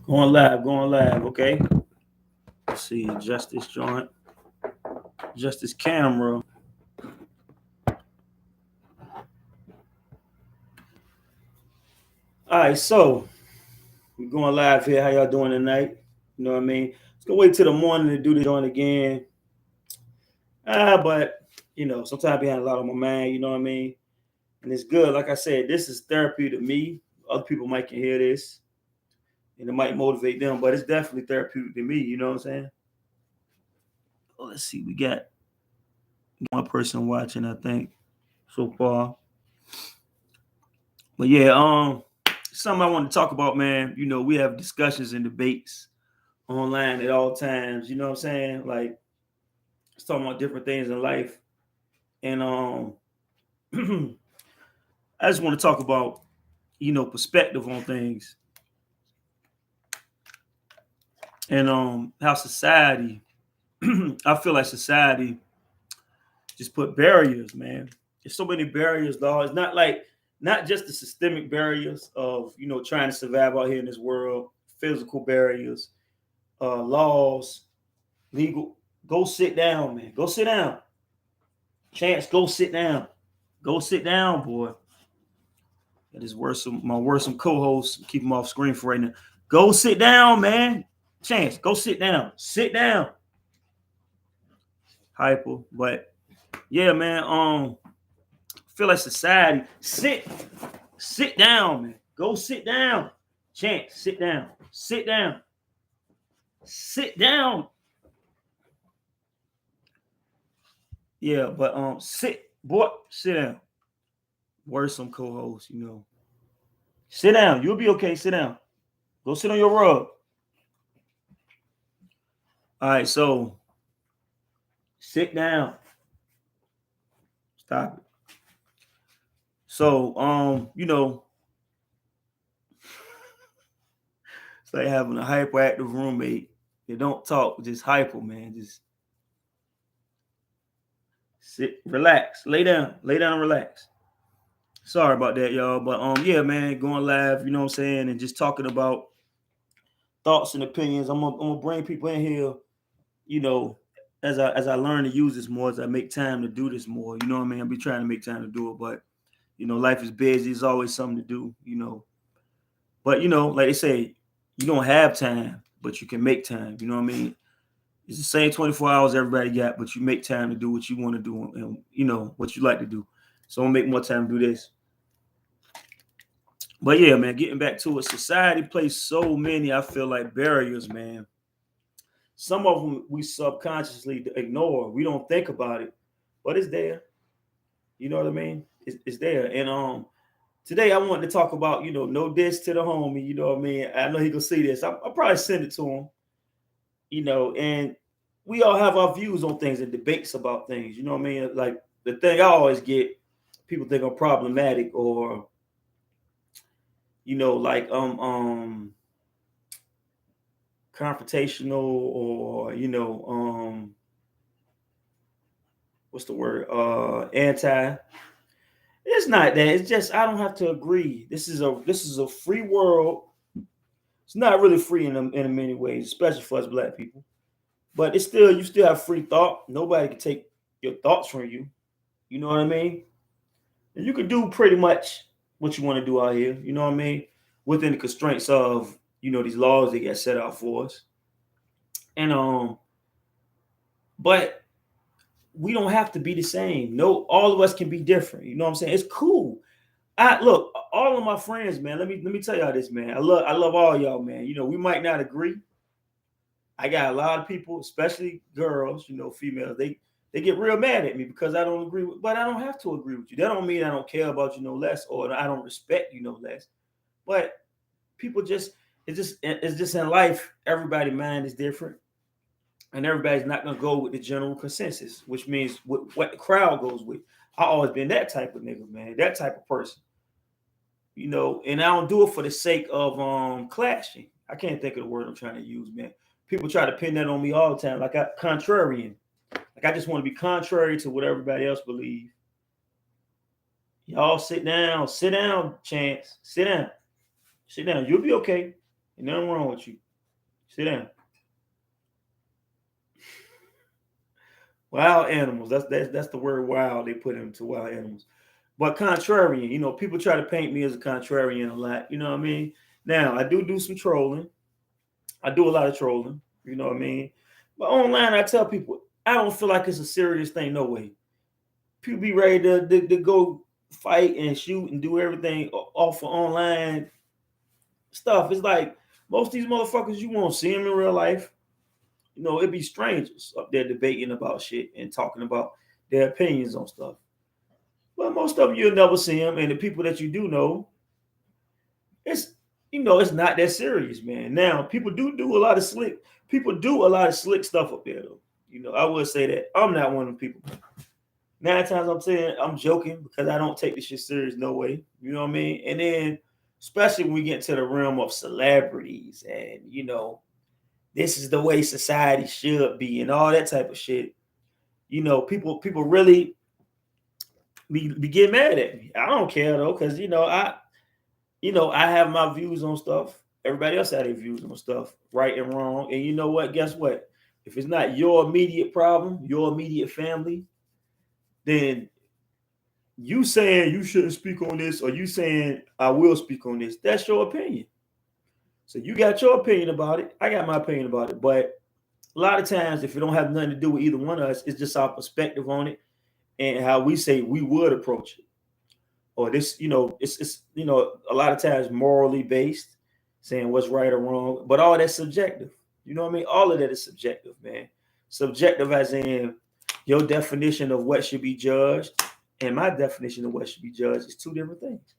Going live. Okay. Let's see. Adjust this joint. Adjust this camera. All right. So we're going live here. How y'all doing tonight? You know what I mean? It's gonna wait till the morning to do this joint again. But sometimes I have a lot on my mind. You know what I mean? And it's good. Like I said, this is therapy to me. Other people might can hear this, and it might motivate them. But it's definitely therapeutic to me. You know what I'm saying? Oh, let's see. We got one person watching, I think, so far. But yeah, something I want to talk about, man. We have discussions and debates online at all times. You know what I'm saying? Like, it's talking about different things in life, and I just want to talk about perspective on things, and how society. I feel like society just put barriers, man. There's so many barriers, dog. It's not just the systemic barriers of trying to survive out here in this world, physical barriers, laws, legal. Go sit down, man. Go sit down. Chance, go sit down. Go sit down, boy. That is my worrisome co-host. Keep him off screen for right now. Go sit down, man. Chance, go sit down. Sit down. Hyper. But yeah, man. Feel like society. Sit down, man. Go sit down. Chance, sit down. Sit down. Sit down. Yeah, but boy, sit down. Worrisome co-host. Sit down. You'll be okay. Sit down. Go sit on your rug. All right, so sit down. Stop it. So, it's like having a hyperactive roommate. They don't talk, just hyper, man. Just sit, relax, lay down, and relax. Sorry about that, y'all. But yeah, man, going live, you know what I'm saying, and just talking about thoughts and opinions. I'm gonna bring people in here, you know, as I learn to use this more, as I make time to do this more. You know what I mean? I'll be trying to make time to do it, but life is busy. There's always something to do. But like they say, you don't have time, but you can make time. You know what I mean? It's the same 24 hours everybody got, but you make time to do what you want to do and what you like to do. So I'm gonna make more time to do this. But yeah, man, getting back to it, society places so many, I feel like, barriers, man. Some of them we subconsciously ignore. We don't think about it, but it's there. You know what I mean? It's there. And today I wanted to talk about, no diss to the homie. You know what I mean? I know he gonna see this. I'll probably send it to him. And we all have our views on things and debates about things. You know what I mean? Like the thing I always get, people think I'm problematic or like confrontational or what's the word? Anti. It's not that. It's just I don't have to agree. This is a free world. It's not really free in many ways, especially for us black people. But it's still you still have free thought. Nobody can take your thoughts from you. You know what I mean? And you can do pretty much what you want to do out here. You know what I mean? Within the constraints of these laws that get set out for us. And but we don't have to be the same. No, all of us can be different. You know what I'm saying? It's cool. I look, all of my friends, man. Let me tell y'all this, man. I love all y'all, man. We might not agree. I got a lot of people, especially girls, females. They get real mad at me because I don't agree with, but I don't have to agree with you. That don't mean I don't care about you no less or I don't respect you no less. But people it's just in life. Everybody's mind is different, and everybody's not gonna go with the general consensus, which means what the crowd goes with. I always been that type of nigga, man. That type of person. And I don't do it for the sake of clashing. I can't think of the word I'm trying to use, man. People try to pin that on me all the time, like contrarian. Like I just want to be contrary to what everybody else believes. Y'all sit down, Chance, sit down, sit down. You'll be okay. Ain't nothing wrong with you. Sit down. Wild animals. That's the word wild they put into wild animals. But contrarian, people try to paint me as a contrarian a lot. You know what I mean? Now I do some trolling. I do a lot of trolling. You know what I mean? But online, I tell people I don't feel like it's a serious thing. No way. People be ready to go fight and shoot and do everything off of online stuff. It's like most of these motherfuckers, you won't see them in real life. It'd be strangers up there debating about shit and talking about their opinions on stuff. But most of them you'll never see them, and the people that you do know, it's not that serious, man. Now people do a lot of slick. People do a lot of slick stuff up there, though. I would say that I'm not one of the people. 9 times I'm saying I'm joking because I don't take this shit serious. No way. You know what I mean? And then, especially when we get to the realm of celebrities and this is the way society should be and all that type of shit. People really be getting mad at me. I don't care though, because I have my views on stuff. Everybody else had their views on stuff, right and wrong. And you know what? Guess what? If it's not your immediate problem, your immediate family, then you saying you shouldn't speak on this or you saying I will speak on this, that's your opinion. So you got your opinion about it. I got my opinion about it. But a lot of times, if it don't have nothing to do with either one of us, it's just our perspective on it and how we say we would approach it. Or this, it's a lot of times morally based, saying what's right or wrong, but all that's subjective. You know what I mean? All of that is subjective, man. Subjective as in your definition of what should be judged and my definition of what should be judged is two different things.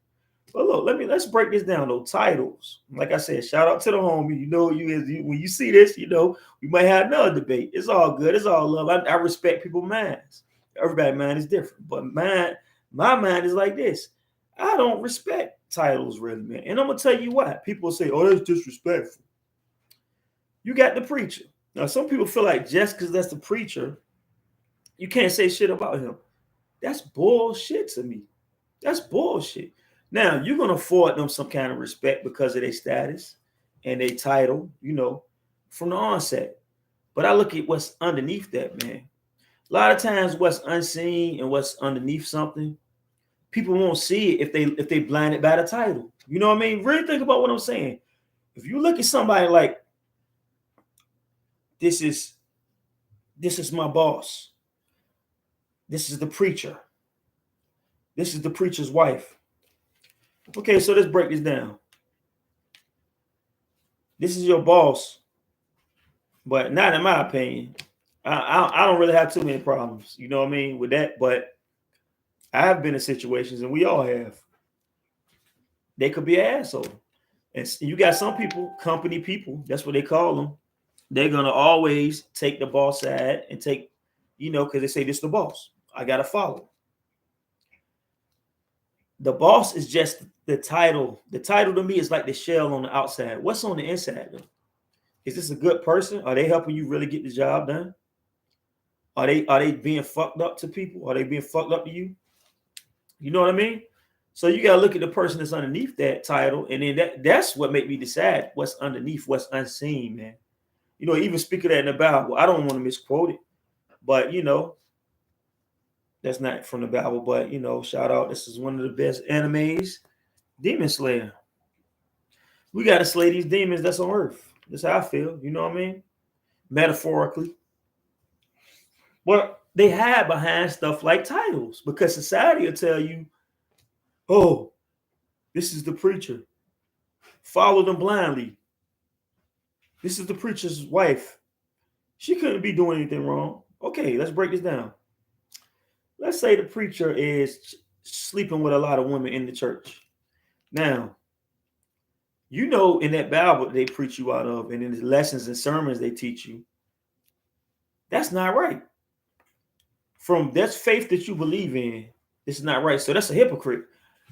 But look, let's break this down though. Titles, like I said, shout out to the homie. When you see this, we might have another debate. It's all good. It's all love. I respect people's minds. Everybody's mind is different, but my mind is like this. I don't respect titles really, man. And I'm gonna tell you why. People say, "Oh, that's disrespectful." You got the preacher. Now, some people feel like just because that's the preacher, you can't say shit about him. That's bullshit to me. That's bullshit. Now, you're going to afford them some kind of respect because of their status and their title, from the onset. But I look at what's underneath that, man. A lot of times what's unseen and what's underneath something, people won't see it if they blinded by the title. You know what I mean? Really think about what I'm saying. If you look at somebody like, this is my boss. This is the preacher. This is the preacher's wife. Okay, so let's break this down. This is your boss, but not in my opinion. I don't really have too many problems, you know what I mean, with that. But I have been in situations, and we all have. They could be an asshole. And you got some people, company people, that's what they call them. They're going to always take the boss side and take, because they say this is the boss. I got to follow. The boss is just the title. The title to me is like the shell on the outside. What's on the inside, though? Is this a good person? Are they helping you really get the job done? Are they being fucked up to people? Are they being fucked up to you? You know what I mean? So you gotta look at the person that's underneath that title, and then that's what make me decide what's underneath, what's unseen, man. Even speak of that in the Bible. I don't want to misquote it, but that's not from the Bible. But shout out. This is one of the best animes, Demon Slayer. We gotta slay these demons that's on Earth. That's how I feel. You know what I mean? Metaphorically. But they hide behind stuff like titles because society will tell you, "Oh, this is the preacher. Follow them blindly. This is the preacher's wife. She couldn't be doing anything wrong." Okay, let's break this down. Let's say the preacher is sleeping with a lot of women in the church. Now, in that Bible they preach you out of, and in the lessons and sermons they teach you, that's not right. That's faith that you believe in. This is not right. So that's a hypocrite.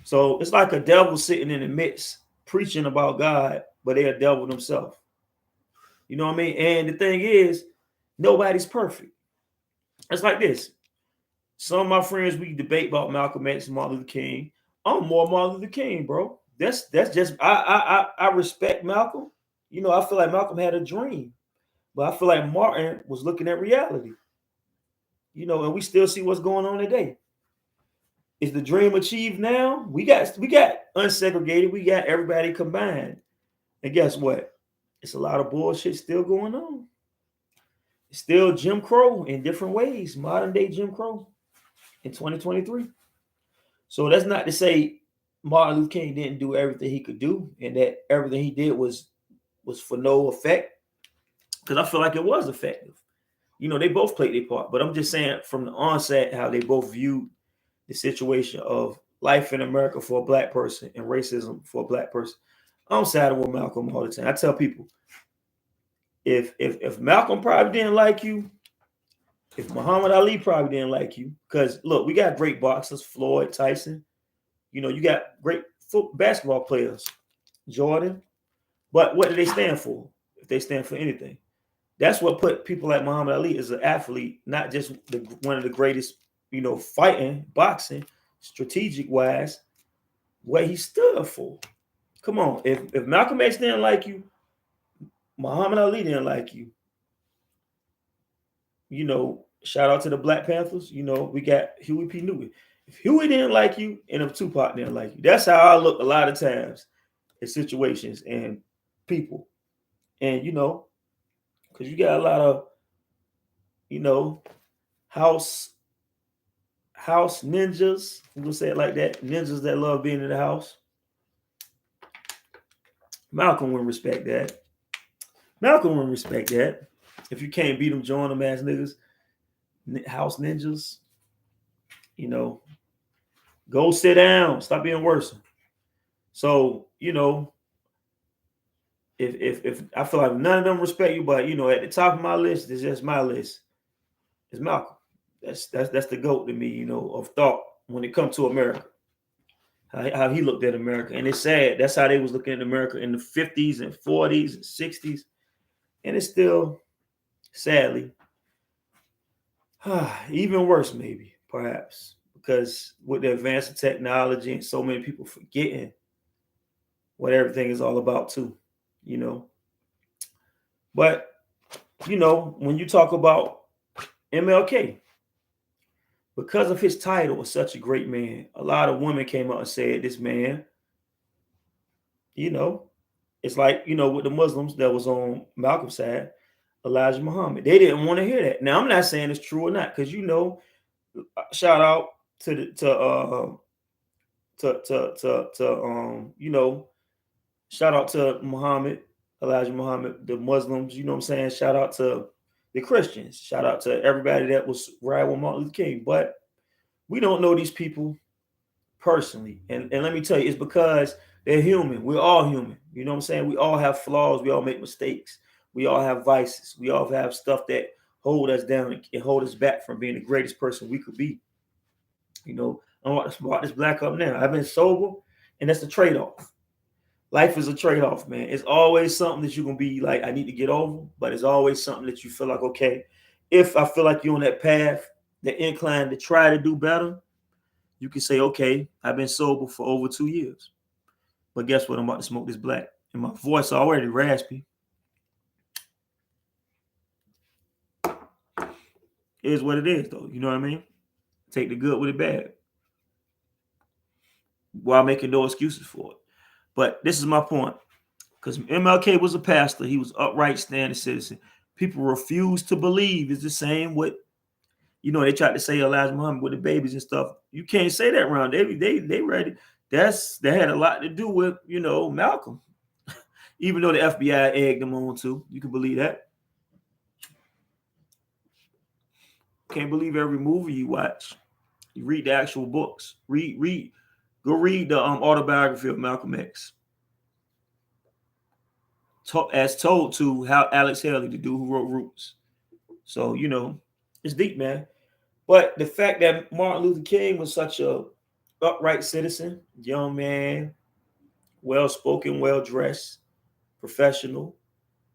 So it's like a devil sitting in the midst preaching about God, but they're a devil themselves. You know what I mean? And the thing is, nobody's perfect. It's like this. Some of my friends, we debate about Malcolm X and Martin Luther King. I'm more Martin Luther King, bro. That's just I respect Malcolm, I feel like Malcolm had a dream, but I feel like Martin was looking at reality. And we still see what's going on today. Is the dream achieved now? We got unsegregated. We got everybody combined. And guess what? It's a lot of bullshit still going on. It's still Jim Crow in different ways, modern day Jim Crow in 2023. So that's not to say Martin Luther King didn't do everything he could do and that everything he did was for no effect. Because I feel like it was effective. They both played their part. But I'm just saying from the onset how they both viewed the situation of life in America for a black person and racism for a black person. I'm siding with Malcolm all the time. I tell people, if Malcolm probably didn't like you, if Muhammad Ali probably didn't like you, because look, we got great boxers, Floyd, Tyson. You got great basketball players, Jordan. But what do they stand for? If they stand for anything, that's what put people like Muhammad Ali as an athlete, not just one of the greatest, fighting, boxing, strategic wise, what he stood for. Come on, if Malcolm X didn't like you, Muhammad Ali didn't like you. Shout out to the Black Panthers. We got Huey P. Newton. If Huey didn't like you and if Tupac didn't like you, that's how I look a lot of times in situations and people. And, because you got a lot of, house ninjas. We're going to say it like that. Ninjas that love being in the house. Malcolm wouldn't respect that. If you can't beat them, join them as niggas. House ninjas. Go sit down. Stop being worse. So, if I feel like none of them respect you, but at the top of my list, it's just my list. It's Malcolm. That's the GOAT to me, of thought when it comes to America. How he looked at America. And it's sad. That's how they was looking at America in the 50s and 40s and 60s. And it's still, sadly, even worse, maybe, perhaps. Because with the advance of technology and so many people forgetting what everything is all about too, But, when you talk about MLK, because of his title as such a great man, a lot of women came out and said, this man, it's like, with the Muslims that was on Malcolm's side, Elijah Muhammad. They didn't want to hear that. Now, I'm not saying it's true or not, because, shout out shout out to Muhammad, Elijah Muhammad, the Muslims, you know what I'm saying? Shout out to the Christians. Shout out to everybody that was riding with Martin Luther King. But we don't know these people personally. And let me tell you, it's because they're human. We're all human. You know what I'm saying? We all have flaws. We all make mistakes. We all have vices. We all have stuff that hold us down and hold us back from being the greatest person we could be. I'm about this black up now. I've been sober, and that's the trade-off. Life is a trade-off, man. It's always something that you're going to be like, I need to get over, but it's always something that you feel like, okay, if I feel like you're on that path, the incline to try to do better, you can say, okay, I've been sober for over 2 years. But guess what? I'm about to smoke this black. And my voice already raspy. It is what it is, though. You know what I mean? Take the good with the bad. While making no excuses for it. But this is my point. Because MLK was a pastor. He was upright, standing citizen. People refuse to believe. It's the same with, they tried to say Elijah Muhammad with the babies and stuff. You can't say that around. They ready. That had a lot to do with, Malcolm. Even though the FBI egged them on too. You can believe that. Can't believe every movie you watch. You read the actual books. Go read the autobiography of Malcolm X. As told to how Alex Haley, the dude who wrote Roots. So, it's deep, man. But the fact that Martin Luther King was such a upright citizen, young man, well-spoken, well-dressed, professional,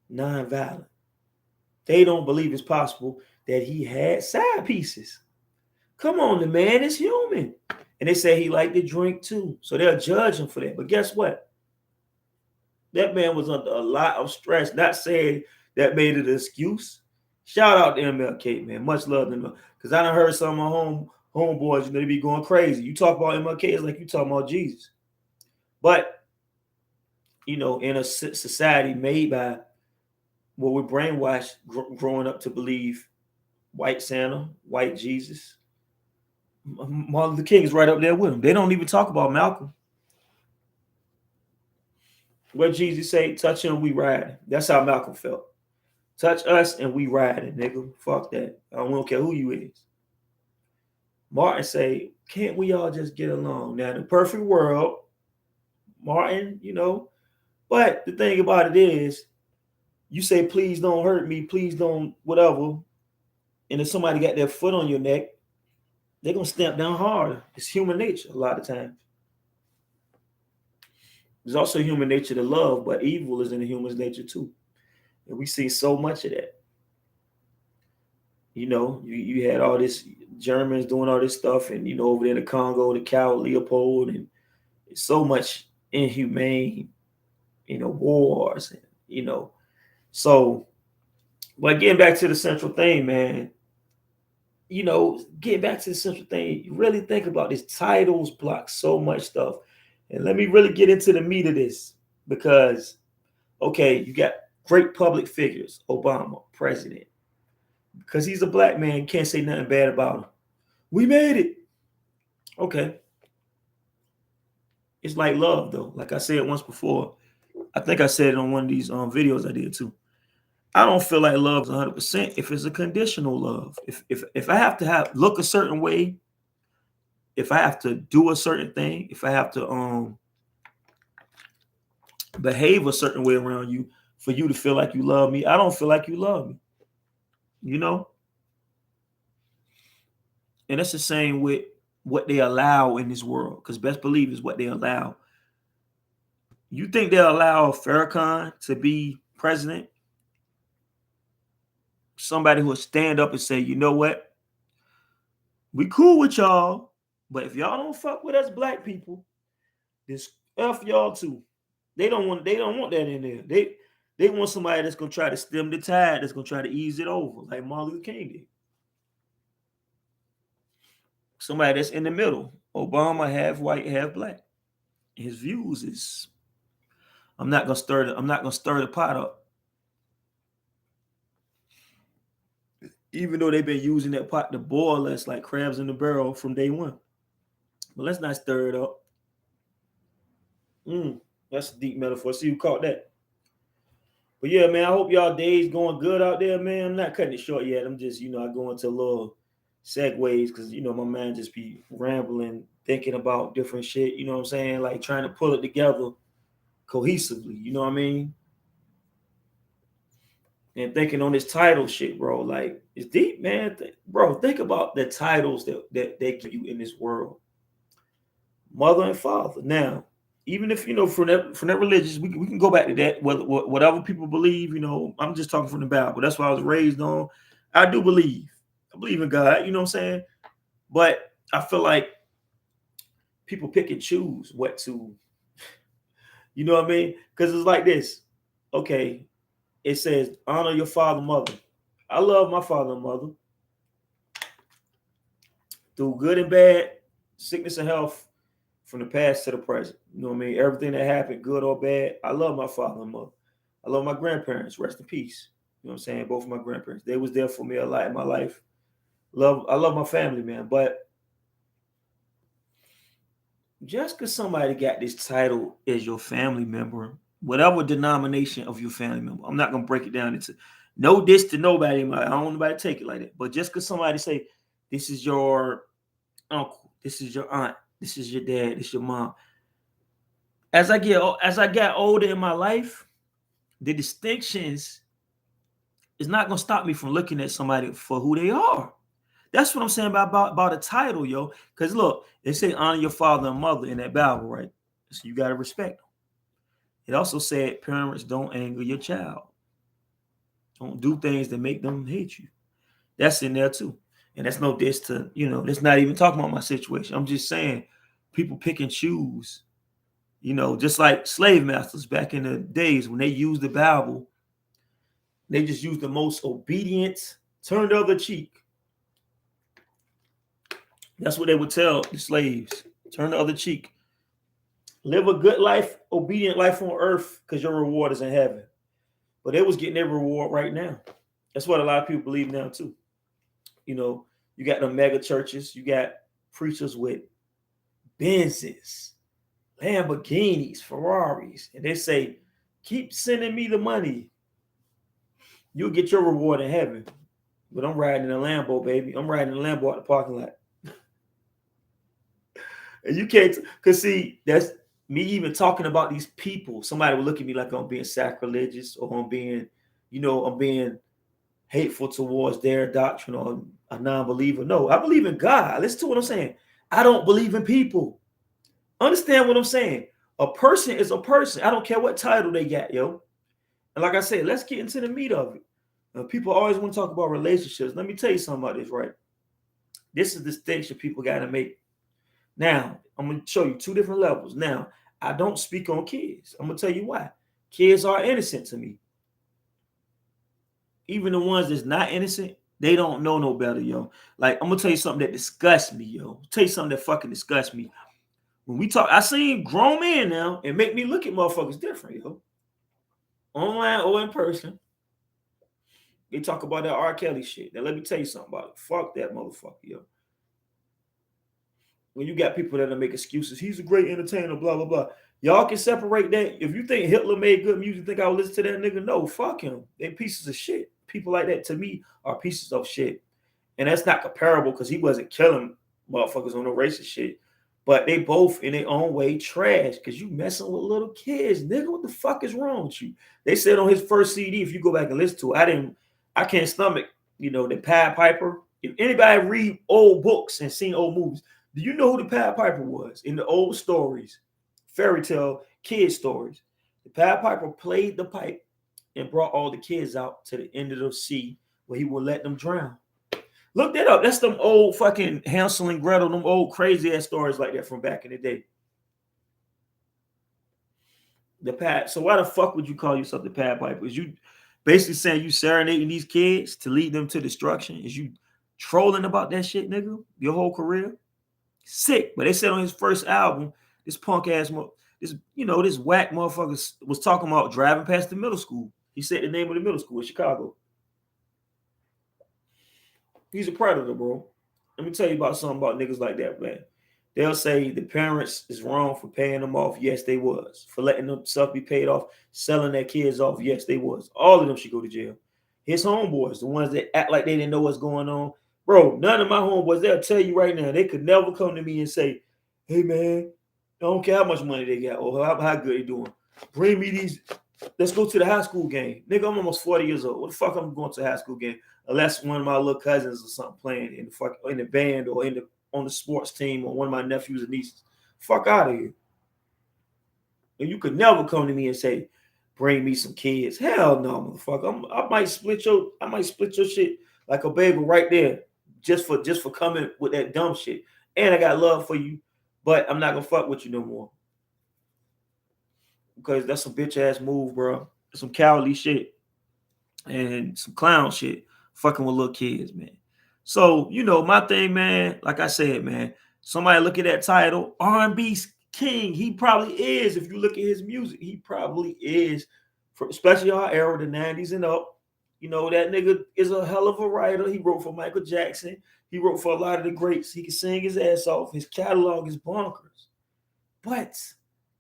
non-violent. They don't believe it's possible that he had side pieces. Come on, the man is human. And they say he liked to drink too. So they'll judge him for that. But guess what? That man was under a lot of stress. Not saying that made it an excuse. Shout out to MLK, man. Much love to him. Because I done heard some of my homeboys, they be going crazy. You talk about MLK, it's like you talking about Jesus. But, in a society made by what we're brainwashed growing up to believe white Santa, white Jesus, Martin Luther King is right up there with him. They don't even talk about Malcolm. What Jesus say, touch him, we ride. That's how Malcolm felt. Touch us and we riding, nigga. Fuck that. I don't care who you is. Martin say, can't we all just get along? Now, in the perfect world, Martin, but the thing about it is, you say, please don't hurt me, please don't whatever, and if somebody got their foot on your neck, they're going to stamp down hard. It's human nature a lot of times. There's also human nature to love, but evil is in the human's nature too. And we see so much of that. You had all this Germans doing all this stuff, and over there in the Congo, the cow Leopold, and so much inhumane, wars, and so. But getting back to the central thing, man, getting back to the central thing, you really think about this. Titles block so much stuff. And let me really get into the meat of this, because, okay, you got great public figures, Obama, president, because he's a black man, can't say nothing bad about him. We made it. Okay. It's like love, though. Like I said once before, I think I said it on one of these videos I did too. I don't feel like love is 100% if it's a conditional love. If I have to look a certain way, if I have to do a certain thing, if I have to behave a certain way around you for you to feel like you love me, I don't feel like you love me. And that's the same with what they allow in this world, because best believe is what they allow. You think they'll allow Farrakhan to be president? Somebody who will stand up and say, you know what? We cool with y'all, but if y'all don't fuck with us black people, this F y'all too. They don't want that in there. They want somebody that's gonna try to stem the tide, that's gonna try to ease it over, like Martin Luther King did. Somebody that's in the middle. Obama, half white, half black. His views is, I'm not gonna stir the pot up. Even though they've been using that pot to boil us like crabs in the barrel from day one. But let's not stir it up. That's a deep metaphor. See who caught that. But yeah, man, I hope y'all days going good out there, man. I'm not cutting it short yet. I'm just, I go into a little segues because, my man just be rambling, thinking about different shit, you know what I'm saying? Like trying to pull it together cohesively, you know what I mean? And thinking on this title shit, bro, like it's deep, man. Bro, think about the titles that they give you in this world. Mother and father. Now, even if, from that religious, we can go back to that, whatever people believe, I'm just talking from the Bible. That's what I was raised on. I believe in God, you know what I'm saying? But I feel like people pick and choose what to, you know what I mean? Because it's like this. Okay, it says, honor your father and mother. I love my father and mother. Through good and bad, sickness and health, from the past to the present. You know what I mean? Everything that happened, good or bad, I love my father and mother. I love my grandparents. Rest in peace. You know what I'm saying? Both of my grandparents. They was there for me a lot in my life. I love my family, man. But just because somebody got this title as your family member, whatever denomination of your family member, I'm not going to break it down into no diss to nobody. I don't want nobody to take it like that. But just because somebody say, this is your uncle, this is your aunt, this is your dad, this is your mom. As I got older in my life, the distinctions is not going to stop me from looking at somebody for who they are. That's what I'm saying about a title, yo. Because look, they say honor your father and mother in that Bible, right? So you got to respect them. It also said parents don't anger your child. Don't do things that make them hate you. That's in there too. And that's no diss to, that's not even talking about my situation. I'm just saying people pick and choose You know, just like slave masters back in the days when they used the Bible, they just used the most obedient, turn the other cheek. That's what they would tell the slaves. Turn the other cheek. Live a good life, obedient life on earth, because your reward is in heaven. But they was getting their reward right now. That's what a lot of people believe now too. You know, you got the mega churches, you got preachers with Benzes, Lamborghinis, Ferraris, and they say, keep sending me the money. You'll get your reward in heaven. But I'm riding in a Lambo, baby. I'm riding in a Lambo at the parking lot. And you can't, because see, that's me even talking about these people. Somebody would look at me like I'm being sacrilegious or I'm being, I'm being hateful towards their doctrine or a non-believer. No, I believe in God. Listen to what I'm saying. I don't believe in people. Understand what I'm saying? A person is a person. I don't care what title they got, yo. And like I said, let's get into the meat of it. People always want to talk about relationships. Let me tell you something about this, right? This is the distinction people got to make. Now, I'm going to show you two different levels. Now, I don't speak on kids. I'm going to tell you why. Kids are innocent to me. Even the ones that's not innocent, they don't know no better, yo. Like, I'm going to tell you something that disgusts me, yo. I'll tell you something that fucking disgusts me. When we talk, I seen grown men now and make me look at motherfuckers different, yo. Online or in person. They talk about that R. Kelly shit. Now, let me tell you something about it. Fuck that motherfucker, yo. When you got people that make excuses, he's a great entertainer, blah, blah, blah. Y'all can separate that. If you think Hitler made good music, think I would listen to that nigga? No, fuck him. They pieces of shit. People like that, to me, are pieces of shit. And that's not comparable because he wasn't killing motherfuckers on no racist shit. But they both, in their own way, trash because you messing with little kids. Nigga, what the fuck is wrong with you? They said on his first CD, if you go back and listen to it, I can't stomach, the Pied Piper. If anybody read old books and seen old movies, do you know who the Pied Piper was in the old stories, fairy tale kid stories? The Pied Piper played the pipe and brought all the kids out to the end of the sea where he would let them drown. Look that up. That's them old fucking Hansel and Gretel, them old crazy ass stories like that from back in the day. So why the fuck would you call yourself the Pied Piper? Is you basically saying you serenading these kids to lead them to destruction? Is you trolling about that shit, nigga? Your whole career? Sick. But they said on his first album, this punk ass, this whack motherfucker was talking about driving past the middle school. He said the name of the middle school in Chicago. He's a predator, bro. Let me tell you about something about niggas like that, man. They'll say the parents is wrong for paying them off. Yes, they was. For letting them stuff be paid off, selling their kids off. Yes, they was. All of them should go to jail. His homeboys, the ones that act like they didn't know what's going on. Bro, none of my homeboys, they'll tell you right now, they could never come to me and say, hey, man, I don't care how much money they got or how good they doing. Bring me these. Let's go to the high school game. Nigga, I'm almost 40 years old. What the fuck I'm going to a high school game? Unless one of my little cousins or something playing in the band or on the sports team or one of my nephews and nieces. Fuck out of here. And you could never come to me and say, bring me some kids. Hell no, motherfucker. I might split your shit like a bagel right there just for coming with that dumb shit. And I got love for you, but I'm not gonna fuck with you no more. Because that's some bitch ass move, bro. Some cowardly shit. And some clown shit. Fucking with little kids, man. So, my thing, man, like I said, man, somebody look at that title, R&B King. He probably is. If you look at his music, he probably is. Especially our era, the 90s and up. That nigga is a hell of a writer. He wrote for Michael Jackson. He wrote for a lot of the greats. He can sing his ass off. His catalog is bonkers. But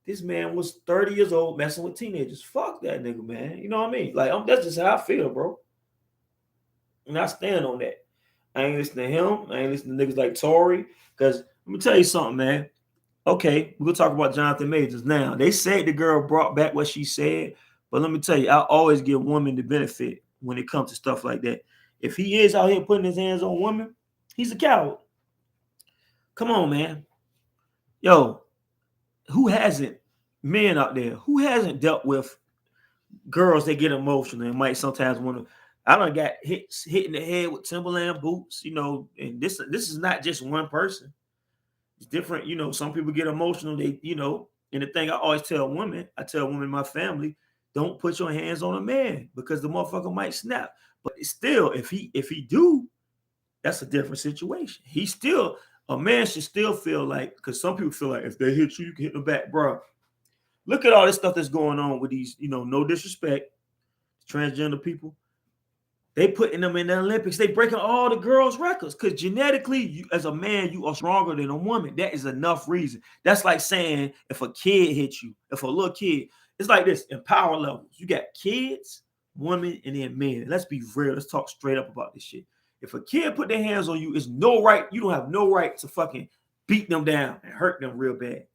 this man was 30 years old messing with teenagers. Fuck that nigga, man. You know what I mean? Like, that's just how I feel, bro. And I stand on that. I ain't listening to him. I ain't listening to niggas like Tory. Because let me tell you something, man. Okay, we'll talk about Jonathan Majors now. They said the girl brought back what she said. But let me tell you, I always give women the benefit when it comes to stuff like that. If he is out here putting his hands on women, he's a coward. Come on, man. Yo, who hasn't, men out there, who hasn't dealt with girls that get emotional and might sometimes want to, I done got hit in the head with Timberland boots, and this is not just one person. It's different, some people get emotional. They, And the thing I always tell women in my family, don't put your hands on a man because the motherfucker might snap. But still, if he do, that's a different situation. A man should still feel like, because some people feel like if they hit you, you can hit them back, bro. Look at all this stuff that's going on with these, no disrespect, transgender people. They putting them in the Olympics. They breaking all the girls' records because genetically, as a man, you are stronger than a woman. That is enough reason. That's like saying if a kid hits you, if a little kid, it's like this in power levels. You got kids, women, and then men. Let's be real. Let's talk straight up about this shit. If a kid put their hands on you, it's no right. You don't have no right to fucking beat them down and hurt them real bad.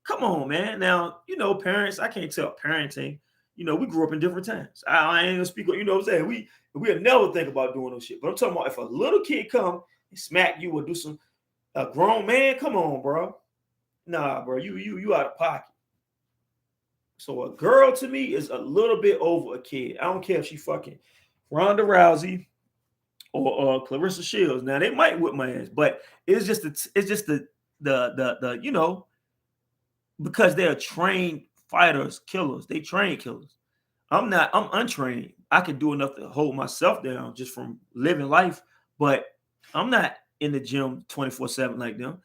Come on, man. Now, parents, I can't tell parenting. We grew up in different times. I ain't gonna speak, what I'm saying? We'll never think about doing those shit. But I'm talking about if a little kid come and smack you or do a grown man, come on, bro. Nah, bro, you out of pocket. So a girl to me is a little bit over a kid. I don't care if she fucking Ronda Rousey or Clarissa Shields. Now they might whip my ass, but it's just the because they're trained fighters, killers. They train killers. I'm untrained. I can do enough to hold myself down just from living life, but I'm not in the gym 24/7 like them.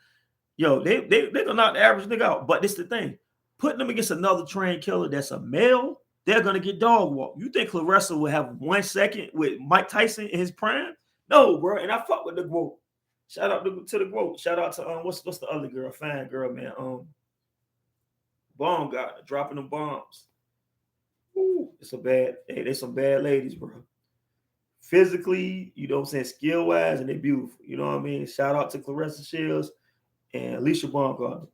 Yo, they gonna knock the average nigga out. But this the thing. Putting them against another trained killer that's a male, they're gonna get dog walked. You think Clarissa will have 1 second with Mike Tyson in his prime? No, bro. And I fuck with the GWOAT. Shout out to the GWOAT. Shout out to what's the other girl? Fine girl, man. Bomb got dropping them bombs. Ooh, there's some bad ladies, bro. Physically, skill wise, and they beautiful. You know what I mean? Shout out to Clarissa Shields and Alicia Baumgartner.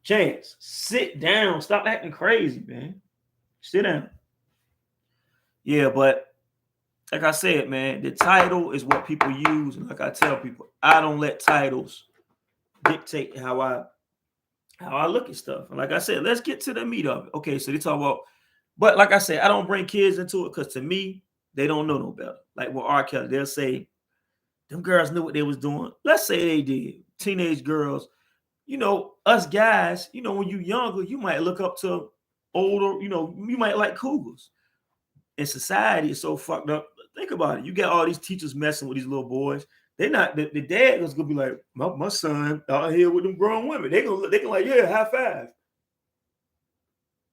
Chance, sit down. Stop acting crazy, man. Sit down. Yeah, but like I said, man, the title is what people use. And like I tell people, I don't let titles dictate how I look at stuff. And like I said, let's get to the meat of it. Okay, so they talk about, but like I said, I don't bring kids into it because to me, they don't know no better. Like with R. Kelly, they'll say, them girls knew what they was doing. Let's say they did. Teenage girls. Us guys, when you younger, you might look up to older, you might like cougars. And society is so fucked up. Think about it. You got all these teachers messing with these little boys. They're not, the dad is gonna be like, my son out here with them grown women. They can like, yeah, high five.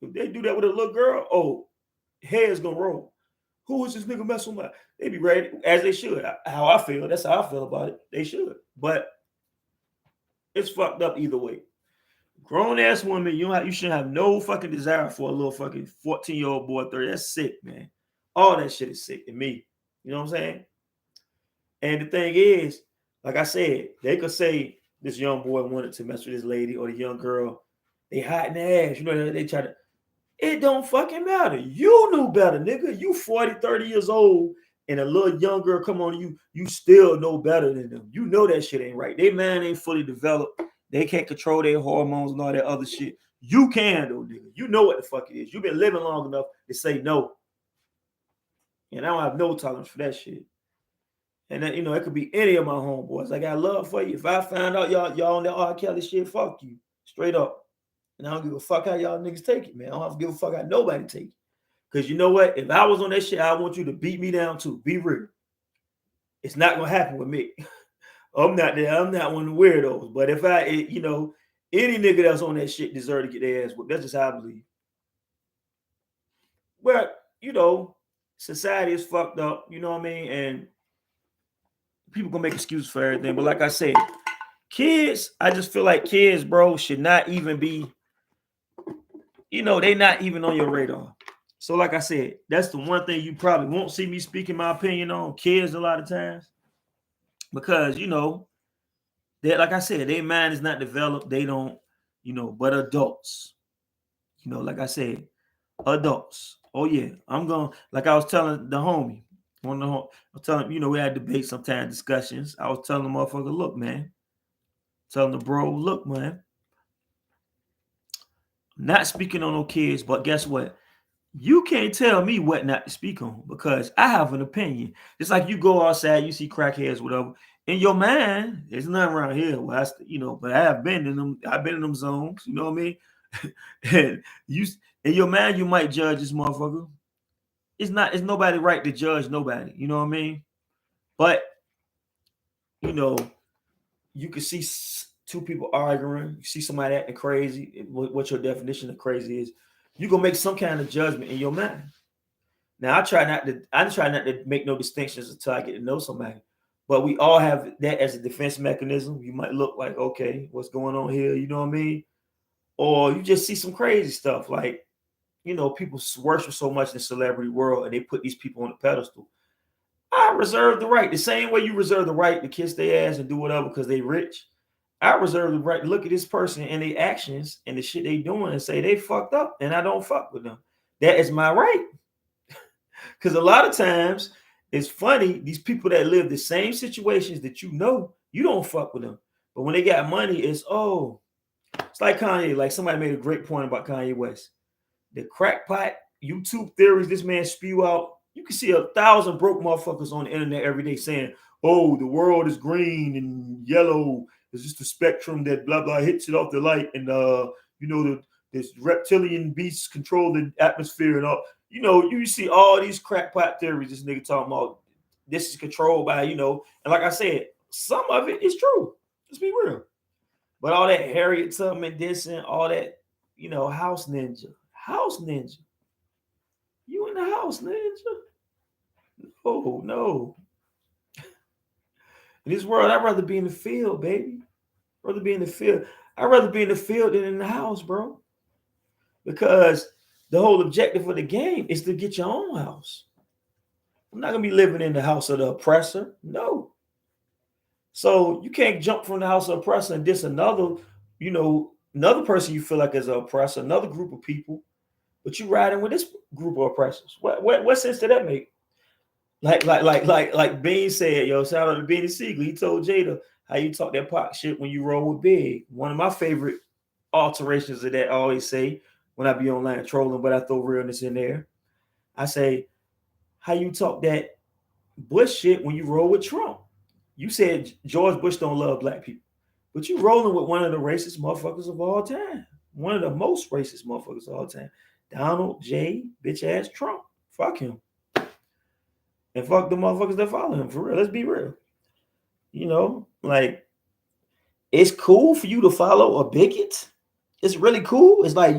If they do that with a little girl, oh, hair's gonna roll. Who is this nigga messing with? They be ready, as they should. How I feel, that's how I feel about it. They should. But it's fucked up either way. Grown ass woman, you shouldn't have no fucking desire for a little fucking 14-year-old boy, 30. That's sick, man. All that shit is sick to me. You know what I'm saying? And the thing is, like I said, they could say this young boy wanted to mess with this lady or the young girl. They hiding their ass. They try to. It don't fucking matter. You knew better, nigga. You 40, 30 years old and a little young girl come on you. You still know better than them. You know that shit ain't right. They man ain't fully developed. They can't control their hormones and all that other shit. You can, though, nigga. You know what the fuck it is. You've been living long enough to say no. And I don't have no tolerance for that shit. And then, it could be any of my homeboys. I got love for you. If I find out y'all on that R. Kelly shit, fuck you. Straight up. And I don't give a fuck how y'all niggas take it, man. I don't have to give a fuck how nobody take it. Because you know what? If I was on that shit, I want you to beat me down too. Be real. It's not going to happen with me. I'm not there. I'm not one of the weirdos. But if any nigga that's on that shit deserve to get their ass whooped. That's just how I believe. Well, society is fucked up. You know what I mean? And people gonna make excuses for everything. But like I said, kids, I just feel like kids, bro, should not even be, they not even on your radar. So like I said, that's the one thing you probably won't see me speaking my opinion on kids a lot of times. Because, that, like I said, their mind is not developed. They don't, but adults, like I said, adults. Oh, yeah. Like I was telling the homie, I was telling him, we had debates sometimes, discussions. I was telling the motherfucker, look, man. Telling the bro, look, man. I'm not speaking on no kids, but guess what? You can't tell me what not to speak on because I have an opinion. It's like you go outside, you see crackheads, whatever, in your mind, there's nothing around here. Well, but I have been in them. I've been in them zones. You know what I mean? And you in your mind, you might judge this motherfucker. It's nobody right to judge nobody. You know what I mean? But you know, you can see two people arguing. You see somebody acting crazy. What your definition of crazy is? You gonna make some kind of judgment in your mind. Now I try not to make no distinctions until I get to know somebody. But we all have that as a defense mechanism. You might look like, okay, what's going on here? You know what I mean? Or you just see some crazy stuff like, people worship so much in the celebrity world and they put these people on a pedestal. I reserve the right, the same way you reserve the right to kiss their ass and do whatever because they rich. I reserve the right to look at this person and their actions and the shit they doing and say they fucked up and I don't fuck with them. That is my right. Because a lot of times it's funny, these people that live the same situations that you don't fuck with them. But when they got money, it's like Kanye. Like somebody made a great point about Kanye West. The crackpot YouTube theories this man spew out. You can see 1,000 broke motherfuckers on the internet every day saying, "Oh, the world is green and yellow. It's just a spectrum that blah blah hits it off the light, and this reptilian beasts control the atmosphere and all." You see all these crackpot theories this nigga talking about. This is controlled by, and like I said, some of it is true. Let's be real. But all that Harriet Tubman this and all that, house ninja. House ninja. You in the house, ninja? Oh no. In this world, I'd rather be in the field, baby. I'd rather be in the field. I'd rather be in the field than in the house, bro. Because the whole objective of the game is to get your own house. I'm not gonna be living in the house of the oppressor. No. So you can't jump from the house of oppressor and diss another person you feel like is an oppressor, another group of people, but you riding with this group of oppressors. What sense did that make? Like Bean said, shout out to Beanie Siegel. He told Jada how you talk that pop shit when you roll with Big. One of my favorite alterations of that I always say when I be online trolling, but I throw realness in there. I say, how you talk that Bush shit when you roll with Trump. You said George Bush don't love black people, but you rolling with one of the racist motherfuckers of all time. One of the most racist motherfuckers of all time. Donald J. bitch ass Trump. Fuck him. And fuck the motherfuckers that follow him. For real. Let's be real. Like, it's cool for you to follow a bigot. It's really cool. It's like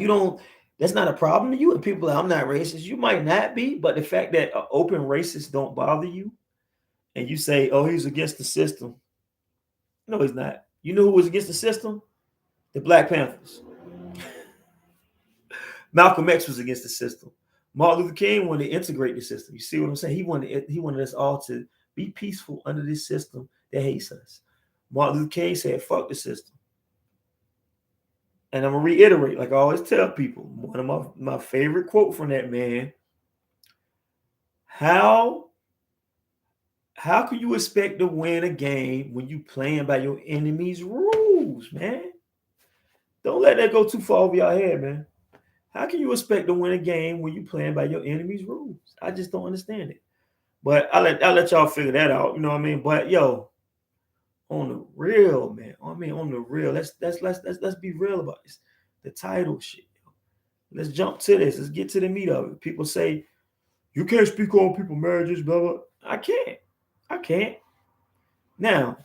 that's not a problem to you. And people are like, I'm not racist. You might not be, but the fact that open racists don't bother you, and you say, oh, he's against the system. No, he's not. You know who was against the system? The Black Panthers. Malcolm X was against the system. Martin Luther King wanted to integrate the system. You see what I'm saying? He wanted us all to be peaceful under this system that hates us. Martin Luther King said, fuck the system. And I'm going to reiterate, like I always tell people, one of my favorite quote from that man, how can you expect to win a game when you playing by your enemy's rules, man? Don't let that go too far over your head, man. How can you expect to win a game when you playing by your enemy's rules? I just don't understand it. But I'll let y'all figure that out. You know what I mean? But on the real, man. On the real. Let's be real about this. The title shit. Let's jump to this. Let's get to the meat of it. People say you can't speak on people's marriages, blah blah. I can't. Now,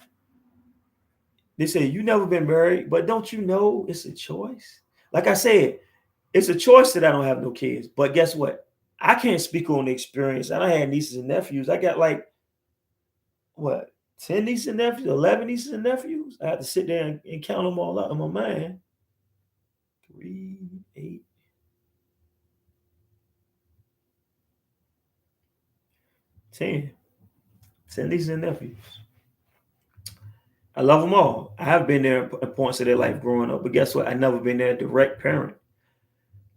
they say you never been married, but don't you know it's a choice? Like I said, it's a choice that I don't have no kids. But guess what? I can't speak on the experience. I don't have nieces and nephews. I got 10 nieces and nephews, 11 nieces and nephews. I have to sit there and count them all out in my mind. 3, 8. 10 nieces and nephews. I love them all. I have been there at points of their life growing up, but guess what? I never been their direct parent.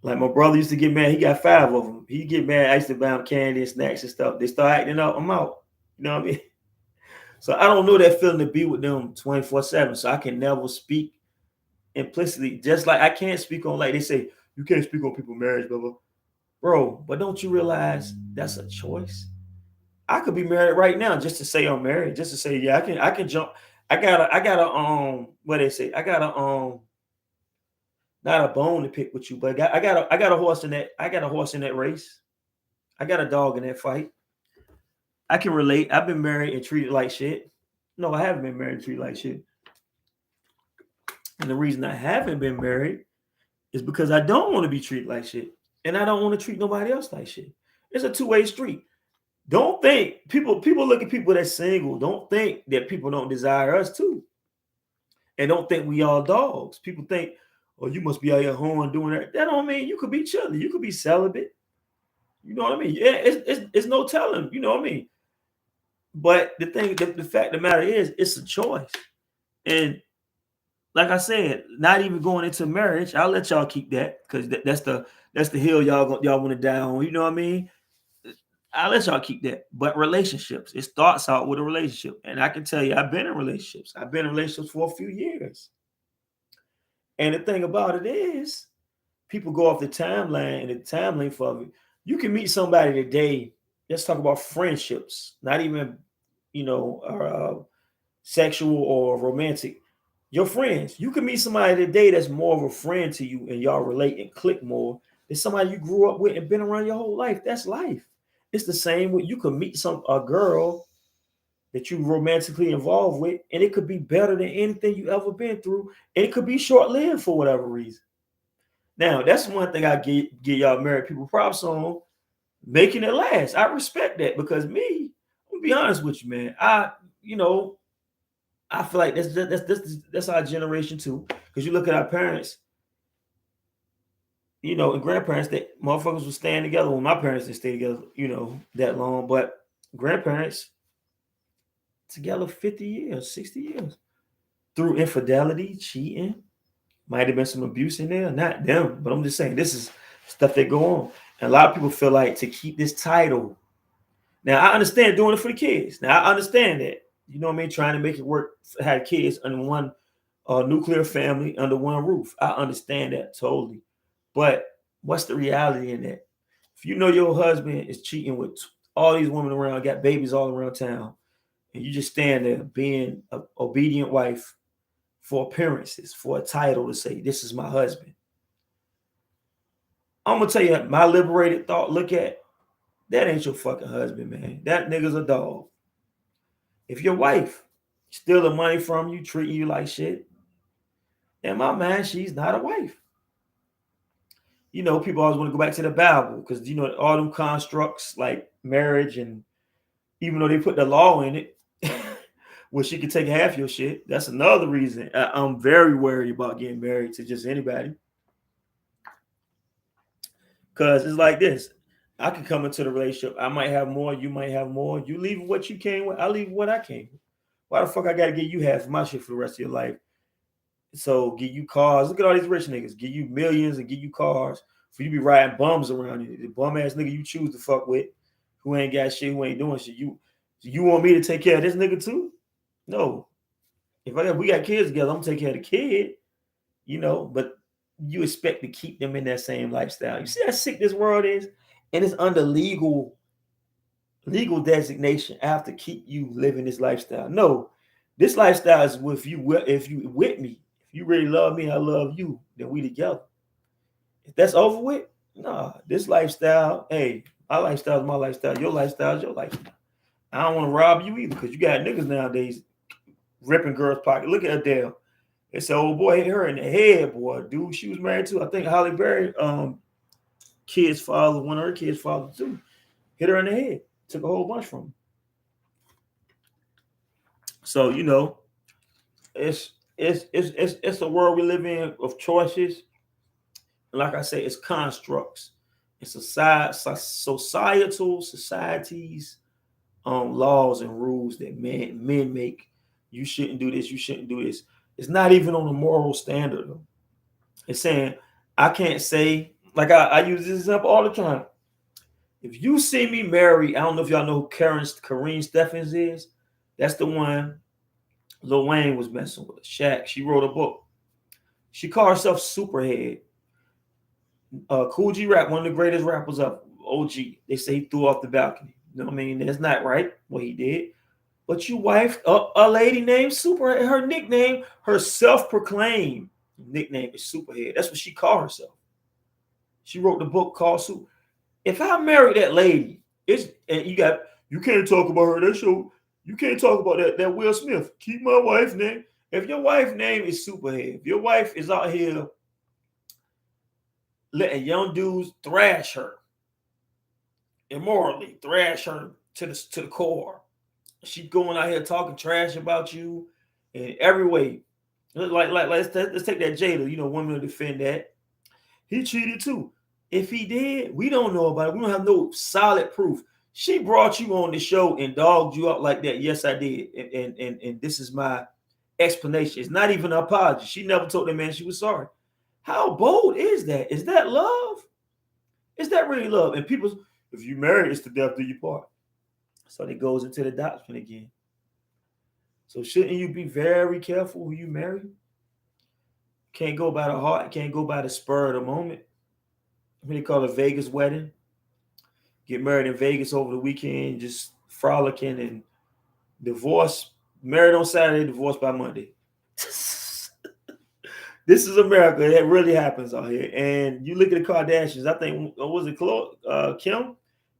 Like my brother used to get mad. He got 5 of them. He get mad. I used to buy him candy and snacks and stuff. They start acting up. I'm out. You know what I mean? So I don't know that feeling to be with them 24/7. So I can never speak implicitly. Just like I can't speak on, like they say, you can't speak on people's marriage, blah, blah. Bro, but don't you realize that's a choice? I could be married right now just to say I'm married, just to say, yeah, I can jump. I got a what they say, I got a not a bone to pick with you, but I got a horse in that, I got a horse in that race. I got a dog in that fight. I can relate. I've been married and treated like shit. No, I haven't been married and treated like shit. And the reason I haven't been married is because I don't want to be treated like shit. And I don't want to treat nobody else like shit. It's a two-way street. Don't think people look at people that's single. Don't think that people don't desire us too. And don't think we all dogs. People think, oh, you must be out here hoeing doing that. That don't mean you could be chilling. You could be celibate. You know what I mean? Yeah, it's no telling. You know what I mean? But the fact of the matter is, it's a choice. And like I said, not even going into marriage. I'll let y'all keep that because that's the hill y'all want to die on. You know what I mean? I'll let y'all keep that. But relationships, it starts out with a relationship. And I can tell you, I've been in relationships. I've been in relationships for a few years. And the thing about it is, people go off the timeline and the timeline for it. You can meet somebody today. Let's talk about friendships, not even, sexual or romantic. Your friends. You can meet somebody today that's more of a friend to you and y'all relate and click more than somebody you grew up with and been around your whole life. That's life. It's the same way you could meet a girl that you romantically involved with, and it could be better than anything you ever been through, and it could be short-lived for whatever reason. Now, that's one thing I give y'all married people props on, making it last. I respect that because I'm gonna be honest with you, man. I feel like that's our generation too. Because you look at our parents, and grandparents, that motherfuckers were staying together. Well, my parents didn't stay together, that long, but grandparents together 50 years, 60 years through infidelity, cheating. Might have been some abuse in there, not them, but I'm just saying this is stuff that go on. And a lot of people feel like to keep this title. Now, I understand doing it for the kids. Now, I understand that. You know what I mean? Trying to make it work, have kids under one nuclear family under one roof. I understand that totally. But what's the reality in that? If you know your husband is cheating with all these women around, got babies all around town, and you just stand there being an obedient wife for appearances, for a title to say, this is my husband. I'm going to tell you my liberated thought, look at, that ain't your fucking husband, man. That nigga's a dog. If your wife stealing money from you, treating you like shit, in my mind, she's not a wife. People always want to go back to the Bible because, all them constructs like marriage, and even though they put the law in it, well, she could take half your shit. That's another reason I'm very worried about getting married to just anybody. Because it's like this. I could come into the relationship. I might have more. You might have more. You leave what you came with. I leave what I came with. Why the fuck I got to give you half of my shit for the rest of your life? So give you cars. Look at all these rich niggas. Give you millions and give you cars for you to be riding bums around you. The bum ass nigga you choose to fuck with, who ain't got shit, who ain't doing shit. You want me to take care of this nigga too? No. If we got kids together, I'm gonna take care of the kid, but you expect to keep them in that same lifestyle. You see how sick this world is? And it's under legal designation. I have to keep you living this lifestyle. No, this lifestyle is with you. If you with me, if you really love me, I love you, then we together. If that's over with, nah, this lifestyle, hey, my lifestyle is my lifestyle. Your lifestyle is your lifestyle. I don't want to rob you either because you got niggas nowadays ripping girls' pocket. Look at Adele. They said, "Oh boy, hit her in the head, boy." Dude, she was married to, I think, Halle Berry, kid's father, one of her kids' father too. Hit her in the head. Took a whole bunch from her. So it's a world we live in of choices. Like I say, it's constructs. It's societies, laws and rules that men make. You shouldn't do this. You shouldn't do this. It's not even on a moral standard. Though. It's saying I can't say, like I use this example all the time. If you see me married, I don't know if y'all know who Kareen Steffens is. That's the one Lil Wayne was messing with. Shaq. She wrote a book. She called herself Superhead. Cool G Rap, one of the greatest rappers of OG. They say he threw off the balcony. You know what I mean? That's not right what he did. But your wife, a lady named Super, her nickname, her self-proclaimed nickname is Superhead. That's what she called herself. She wrote the book called Super. If I married that lady, it's and you can't talk about her. That show you can't talk about that Will Smith. Keep my wife's name. If your wife's name is Superhead, if your wife is out here letting young dudes thrash her immorally, thrash her to the core. She going out here talking trash about you in every way. Like let's take that Jada. You know, women will defend that. He cheated too. If he did, we don't know about it. We don't have no solid proof. She brought you on the show and dogged you out like that. Yes, I did. And this is my explanation. It's not even an apology. She never told the man she was sorry. How bold is that? Is that love? Is that really love? And people, if you marry, it's the death do you part. So it goes into the doctrine again. So shouldn't you be very careful who you marry? Can't go by the heart. Can't go by the spur of the moment. What they call a Vegas wedding. Get married in Vegas over the weekend, just frolicking and divorce. Married on Saturday, divorced by Monday. This is America. It really happens out here. And you look at the Kardashians. I think, was it Kim?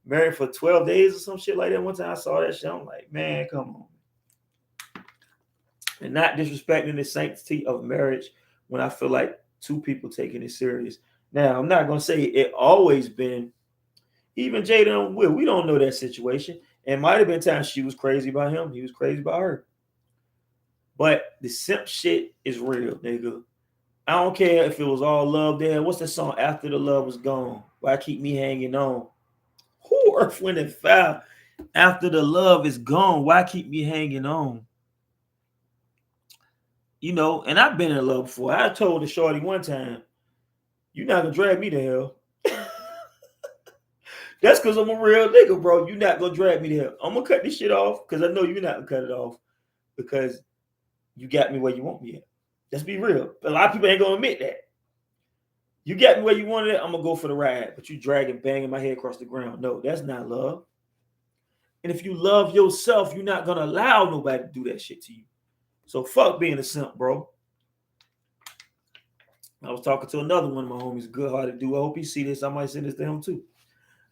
Married for 12 days or some shit like that. One time I saw that shit. I'm like, man, come on. And not disrespecting the sanctity of marriage when I feel like two people taking it serious. Now, I'm not going to say it always been, even Jada and Will, we don't know that situation. It might have been times she was crazy about him. He was crazy about her. But the simp shit is real, nigga. I don't care if it was all love there. What's the song? After the love was gone. Why keep me hanging on? Who Earth, Wind, and Fire? After the love is gone, why keep me hanging on? You know, and I've been in love before. I told the shorty one time, you're not gonna drag me to hell. That's because I'm a real nigga, bro. You're not gonna drag me to hell. I'm gonna cut this shit off because I know you're not gonna cut it off because you got me where you want me at. Let's be real. A lot of people ain't gonna admit that. You got me where you wanted it, I'm gonna go for the ride. But you dragging, banging my head across the ground. No, that's not love. And if you love yourself, you're not gonna allow nobody to do that shit to you. So fuck being a simp, bro. I was talking to another one of my homies, good-hearted dude. I hope he see this. I might send this to him too.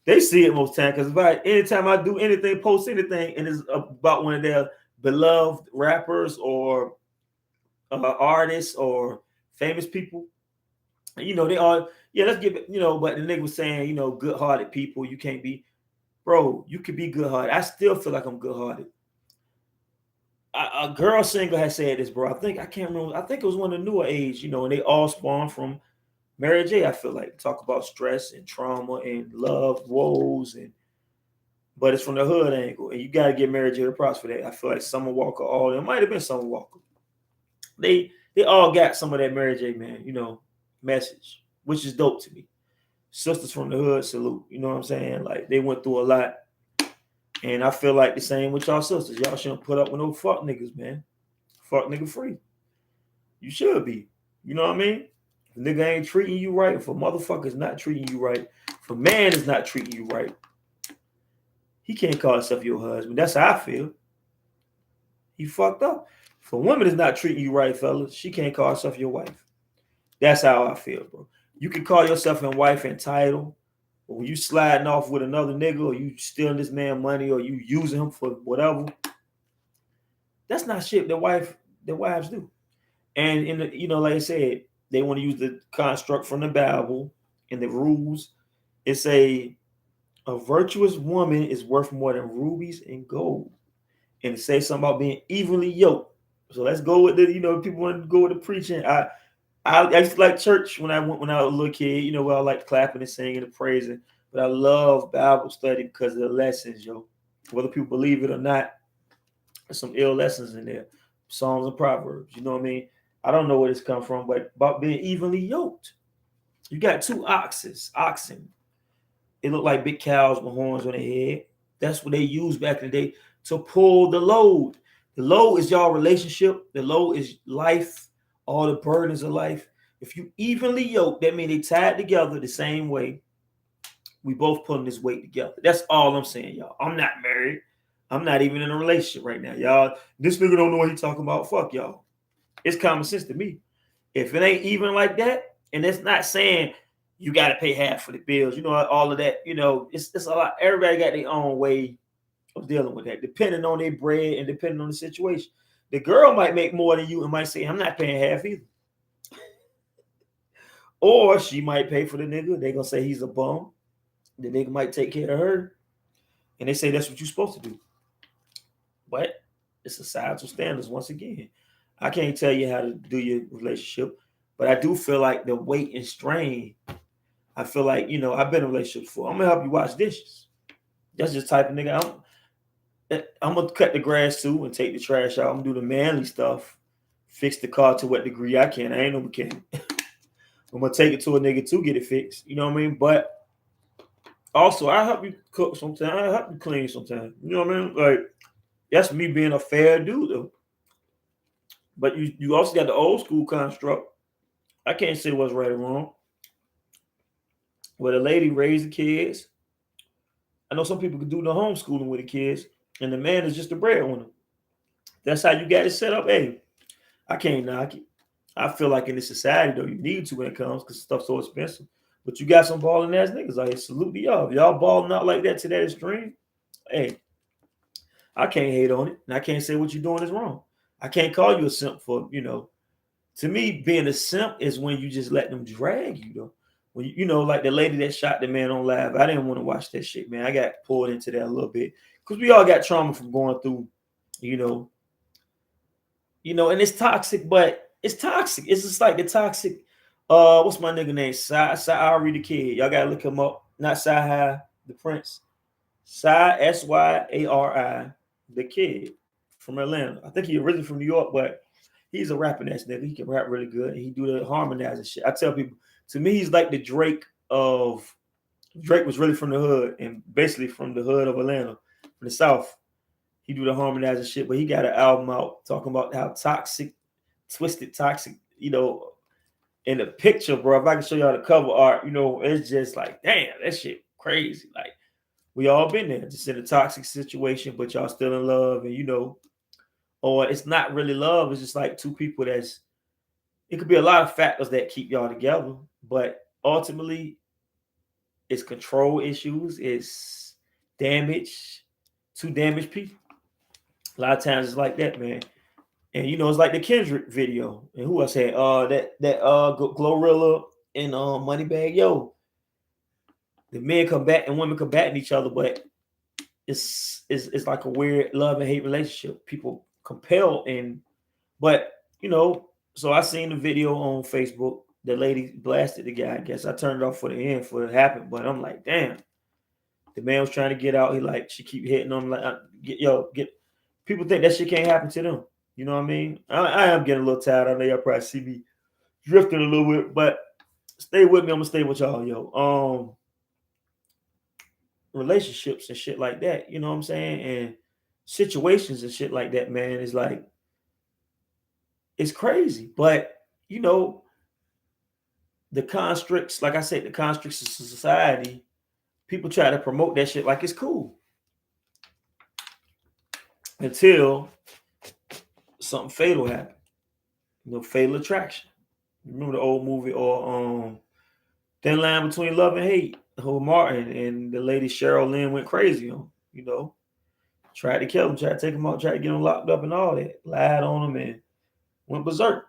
They see it most time because anytime I do anything, post anything, and it's about one of their beloved rappers or artists or famous people, you know, they are, yeah, let's give it, you know, but the nigga was saying, you know, good-hearted people, you can't be, bro, you could be good-hearted. I still feel like I'm good-hearted. A girl singer has said this, bro. I can't remember. I think it was one of the newer age, you know, and they all spawn from Mary J. I feel like talk about stress and trauma and love woes, but it's from the hood angle, and you got to give Mary J. the props for that. I feel like Summer Walker, all it might have been Summer Walker. They all got some of that Mary J. man, you know, message, which is dope to me. Sisters from the hood, salute. You know what I'm saying? Like they went through a lot. And I feel like the same with y'all sisters. Y'all shouldn't put up with no fuck niggas, man. Fuck nigga free. You should be. You know what I mean? If a nigga ain't treating you right, if a motherfucker's not treating you right, if a man is not treating you right, he can't call himself your husband. That's how I feel. He fucked up. If a woman is not treating you right, fellas, she can't call herself your wife. That's how I feel, bro. You can call yourself a wife and title. But when you sliding off with another nigga or you stealing this man money or you using him for whatever, that's not shit that wives do. And in the, you know, like I said, they want to use the construct from the Bible and the rules. It's a virtuous woman is worth more than rubies and gold. And it says something about being evenly yoked. So let's go with the, you know, people want to go with the preaching. I used to like church when I was a little kid, you know, where I liked clapping and singing and praising. But I love Bible study because of the lessons, yo. Whether people believe it or not, there's some ill lessons in there. Psalms and Proverbs, you know what I mean? I don't know where this come from, but about being evenly yoked. You got two oxen. It look like big cows with horns on their head. That's what they used back in the day to pull the load. The load is y'all relationship. The load is life. All the burdens of life. If you evenly yoked, that means they tied together the same way. We both putting this weight together. That's all I'm saying, y'all. I'm not married. I'm not even in a relationship right now, y'all. This nigga don't know what he talking about. Fuck y'all. It's common sense to me. If it ain't even like that, and it's not saying you got to pay half for the bills, you know, all of that, you know, it's a lot. Everybody got their own way of dealing with that, depending on their bread and depending on the situation. The girl might make more than you and might say, I'm not paying half either. Or she might pay for the nigga. They gonna say he's a bum. The nigga might take care of her. And they say that's what you're supposed to do. But it's societal standards once again. I can't tell you how to do your relationship, but I do feel like the weight and strain. I feel like, you know, I've been in a relationship before. I'm gonna help you wash dishes. That's just the type of nigga I'm gonna cut the grass too and take the trash out. I'm gonna do the manly stuff, fix the car to what degree I can. I ain't no mechanic. I'm gonna take it to a nigga to get it fixed. You know what I mean? But also, I help you cook sometimes. I help you clean sometimes. You know what I mean? Like that's me being a fair dude, though. But you also got the old school construct. I can't say what's right or wrong. Where the lady raised the kids. I know some people can do the homeschooling with the kids, and the man is just a breadwinner. That's how you got it set up. Hey, I can't knock it. I feel like in this society, though, you need to when it comes because stuff's so expensive. But you got some balling ass niggas out here. Salute to y'all. If y'all balling out like that to that extreme, hey, I can't hate on it. And I can't say what you're doing is wrong. I can't call you a simp for, you know. To me, being a simp is when you just let them drag you, though. When you know, like the lady that shot the man on live, I didn't want to watch that shit, man. I got pulled into that a little bit because we all got trauma from going through, you know, and it's toxic, but it's toxic. It's just like the toxic. What's my nigga name? Syari the Kid. Y'all gotta look him up. Not Syhi the Prince. Syari the Kid from Atlanta. I think he originally from New York, but he's a rapping ass nigga. He can rap really good. He do the harmonizing shit. I tell people, to me, he's like the Drake of. Drake was really from the hood and basically from the hood of Atlanta, from the South. He do the harmonizing shit, but he got an album out talking about how toxic, twisted, toxic, in the picture, bro. If I can show y'all the cover art, it's just like, damn, that shit crazy. Like, we all been there, just in a toxic situation, but y'all still in love, and or it's not really love. It's just like two people it could be a lot of factors that keep y'all together, but ultimately, it's control issues, it's damage, two damaged people. A lot of times it's like that, man. And it's like the Kendrick video. And who else had that Glorilla and Moneybag Yo. The men come back and women combating each other, but it's like a weird love and hate relationship. People compel but so I seen the video on Facebook. The lady blasted the guy. I guess I turned it off for the end for it happened, but I'm like, damn. The man was trying to get out. She keep hitting him like, get. People think that shit can't happen to them. You know what I mean? I am getting a little tired. I know y'all probably see me drifting a little bit, but stay with me. I'm gonna stay with y'all, yo. Relationships and shit like that. You know what I'm saying? And situations and shit like that, man, is like, it's crazy. But the constructs, like I said, the constructs of society, people try to promote that shit like it's cool. Until something fatal happened. Fatal attraction. Remember the old movie or Thin Line Between Love and Hate? Who Martin and the lady Cheryl Lynn went crazy on, tried to kill him, tried to take him out, tried to get him locked up and all that, lied on him and went berserk.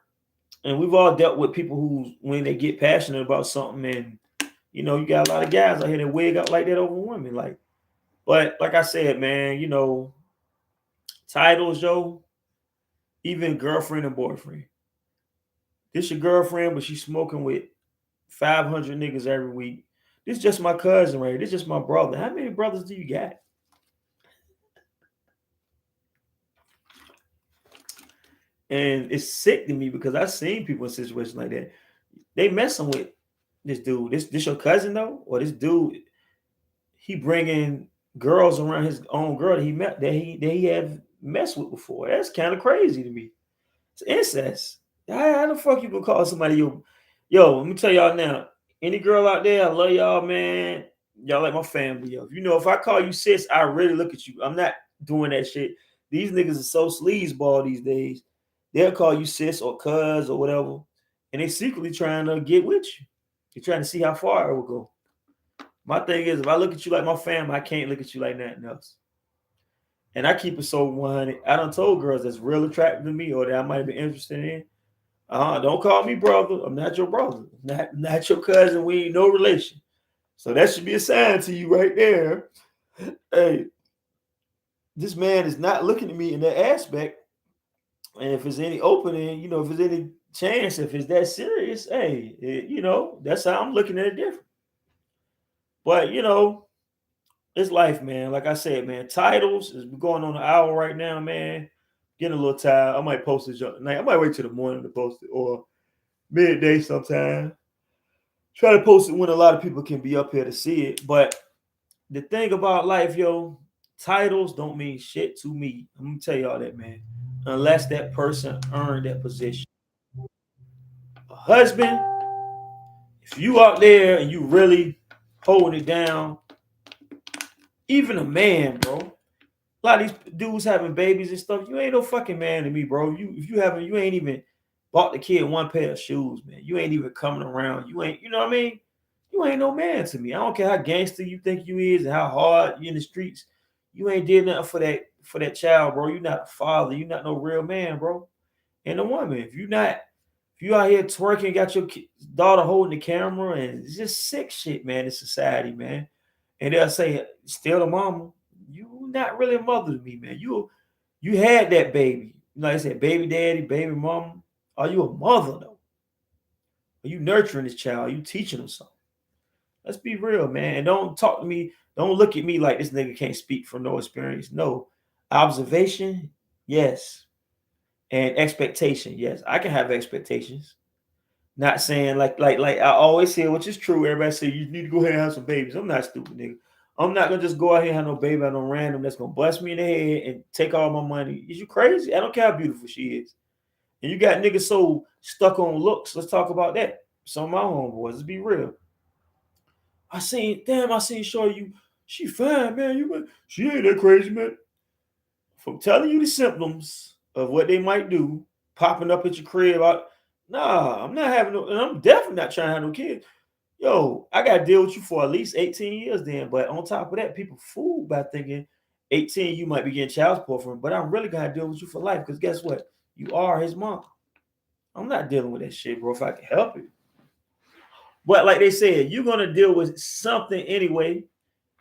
And we've all dealt with people who, when they get passionate about something, and you got a lot of guys out here that wig out like that over women, but like I said, man, titles, yo, even girlfriend and boyfriend. This your girlfriend, but she's smoking with 500 niggas every week. This just my cousin, right? This just my brother. How many brothers do you got? And it's sick to me because I've seen people in situations like that. They messing with this dude. This your cousin though, or this dude? He bringing girls around his own girl that he met that he have messed with before. That's kind of crazy to me. It's incest. How the fuck you gonna call somebody yo? Let me tell y'all now. Any girl out there, I love y'all, man. Y'all like my family, yo. You know, if I call you sis, I really look at you. I'm not doing that shit. These niggas are so sleazeball these days. They'll call you sis or cuz or whatever, and they secretly trying to get with you. They're trying to see how far it will go. My thing is, if I look at you like my family, I can't look at you like nothing else. And I keep it so 100. I done told girls that's real attractive to me or that I might be interested in. Don't call me brother. I'm not your brother. Not your cousin. We ain't no relation. So that should be a sign to you right there. Hey, this man is not looking at me in that aspect. And if there's any opening, you know, if there's any chance, if it's that serious, hey, you know, that's how I'm looking at it different. But you know, it's life, man. Like I said, man, titles is going on an hour right now, man. Getting a little tired. I might post it tonight. I might wait till the morning to post it or midday sometime. Try to post it when a lot of people can be up here to see it. But the thing about life, yo, titles don't mean shit to me. I'm gonna tell y'all that, man. Unless that person earned that position. A husband, if you out there and you really holding it down, even a man, bro. A lot of these dudes having babies and stuff. You ain't no fucking man to me, bro. You ain't even bought the kid one pair of shoes, man. You ain't even coming around. You ain't, you know what I mean? You ain't no man to me. I don't care how gangster you think you is and how hard you in the streets. You ain't did nothing for that child, bro. You not a father. You not no real man, bro. And a woman, if you out here twerking, got your daughter holding the camera, and it's just sick shit, man, in society, man. And they'll say, still the mama. You not really a mother to me, man. You had that baby. Like I said, baby daddy, baby mama. Are you a mother though? Are you nurturing this child? Are you teaching him something? Let's be real, man. And don't talk to me. Don't look at me like this nigga can't speak from no experience. No. Observation, yes. And expectation, yes. I can have expectations. Not saying like I always say, which is true. Everybody say you need to go ahead and have some babies. I'm not stupid, nigga. I'm not gonna just go out here and have no baby on no random that's gonna bust me in the head and take all my money. Is you crazy? I don't care how beautiful she is. And you got niggas so stuck on looks. Let's talk about that. Some of my homeboys, let's be real. I seen show you. She fine, man. She ain't that crazy, man. From telling you the symptoms of what they might do, popping up at your crib. Nah, I'm not having no, and I'm definitely not trying to have no kids. Yo, I got to deal with you for at least 18 years then. But on top of that, people fool by thinking 18 you might be getting child support from. But I'm really going to deal with you for life because guess what? You are his mom. I'm not dealing with that shit, bro, if I can help it. But like they said, you're going to deal with something anyway,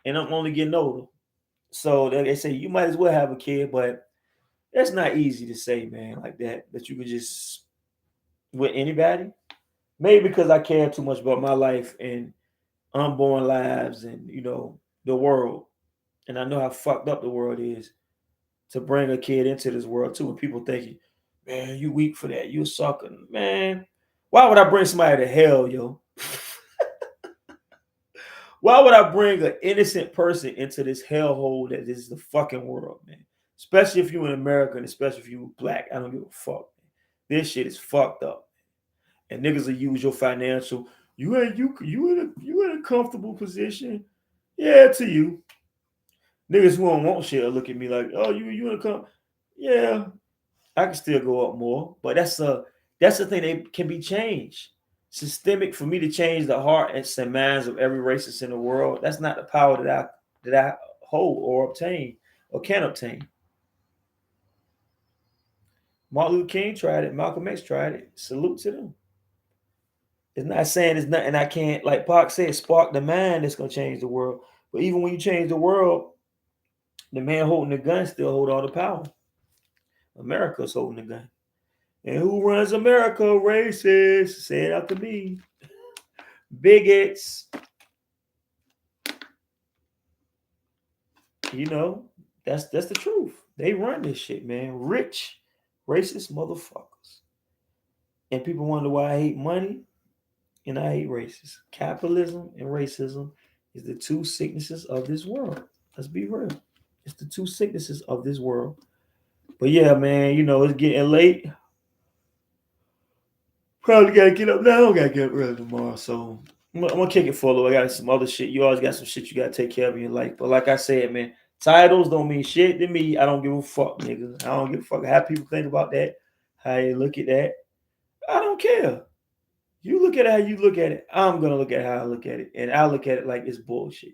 and I'm only getting older. So they say you might as well have a kid, but that's not easy to say, man, like that you could just with anybody. Maybe because I care too much about my life and unborn lives and the world, and I know how fucked up the world is to bring a kid into this world too. And people thinking, man, you weak for that, you a sucker, man. Why would I bring somebody to hell, yo? Why would I bring an innocent person into this hellhole that is the fucking world, man? Especially if you're in America and especially if you're black. I don't give a fuck. Man. This shit is fucked up. And niggas will use your financial. You in a comfortable position. Yeah, to you. Niggas who don't want shit will look at me like, oh, you in a yeah, I can still go up more. But that's the thing that can be changed. Systemic for me to change the heart and minds of every racist in the world. That's not the power that I hold or obtain or can obtain. Martin Luther King tried it. Malcolm X tried it. Salute to them. It's not saying it's nothing I can't, like Pac said, spark the mind that's gonna change the world. But even when you change the world, the man holding the gun still hold all the power. America's holding the gun. And who runs America? Racist. Say it after me. Bigots. You know, that's the truth. They run this shit, man. Rich, racist motherfuckers. And people wonder why I hate money and I hate racists. Capitalism and racism is the two sicknesses of this world. Let's be real. It's the two sicknesses of this world. But yeah, man, it's getting late. Probably gotta get up now. I gotta get up early tomorrow. So I'm gonna kick it full. I got some other shit. You always got some shit you gotta take care of in your life. But like I said, man, titles don't mean shit to me. I don't give a fuck, nigga. I don't give a fuck how people think about that, how they look at that. I don't care. You look at it how you look at it. I'm gonna look at how I look at it, and I look at it like it's bullshit.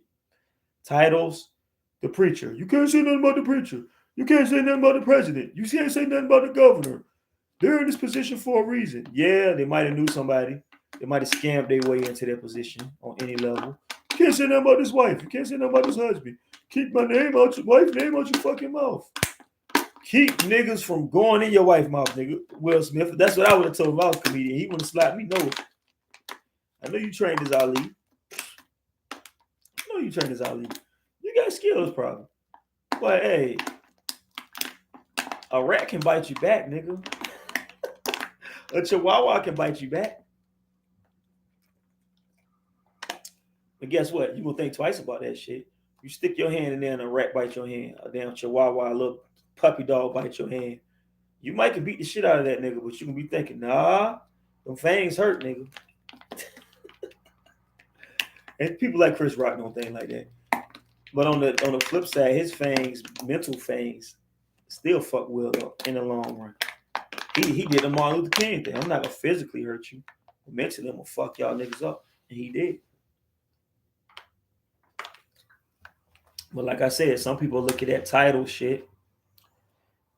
Titles, the preacher. You can't say nothing about the preacher. You can't say nothing about the president. You can't say nothing about the governor. They're in this position for a reason. Yeah, they might have knew somebody. They might have scammed their way into their position on any level. You can't say nothing about his wife. You can't say nothing about his husband. Keep my name out your wife's name out your fucking mouth. Keep niggas from going in your wife's mouth, nigga. Will Smith. That's what I would have told him if I was a comedian. He wouldn't have slapped me. No. I know you trained as Ali. I know you trained as Ali. You got skills, probably. But hey, a rat can bite you back, nigga. A chihuahua can bite you back. But guess what? You gonna think twice about that shit. You stick your hand in there and a rat bite your hand. A damn chihuahua, a little puppy dog bite your hand. You might can beat the shit out of that nigga, but you can be thinking, nah, them fangs hurt, nigga. And people like Chris Rock don't think like that. But on the flip side, his fangs, mental fangs, still fuck Will up in the long run. He did the Martin Luther King thing. I'm not gonna physically hurt you, but mentally I'm gonna fuck y'all niggas up. And he did. But like I said, some people look at that title shit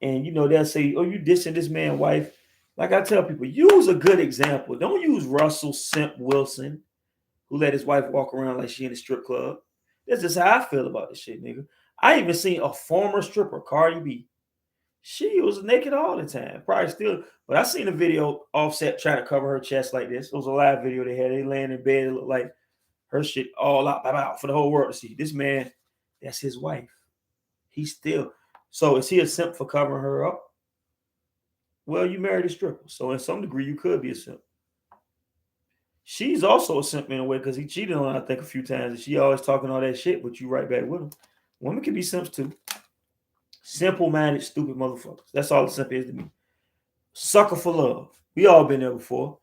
and they'll say, oh, you dissing this man's wife. Like I tell people, use a good example. Don't use Russell Simp Wilson, who let his wife walk around like she in a strip club. That's just how I feel about this shit, nigga. I even seen a former stripper, Cardi B. She was naked all the time. Probably still. But I seen a video Offset trying to cover her chest like this. It was a live video they had. They laying in bed. It looked like her shit all out for the whole world to see. This man, that's his wife. He's still. So is he a simp for covering her up? Well, you married a stripper. So in some degree, you could be a simp. She's also a simp in a way because he cheated on her, I think, a few times. And she always talking all that shit, but you right back with him. Women can be simps too. Simple-minded, stupid motherfuckers. That's all a simp is to me. Sucker for love. We all been there before.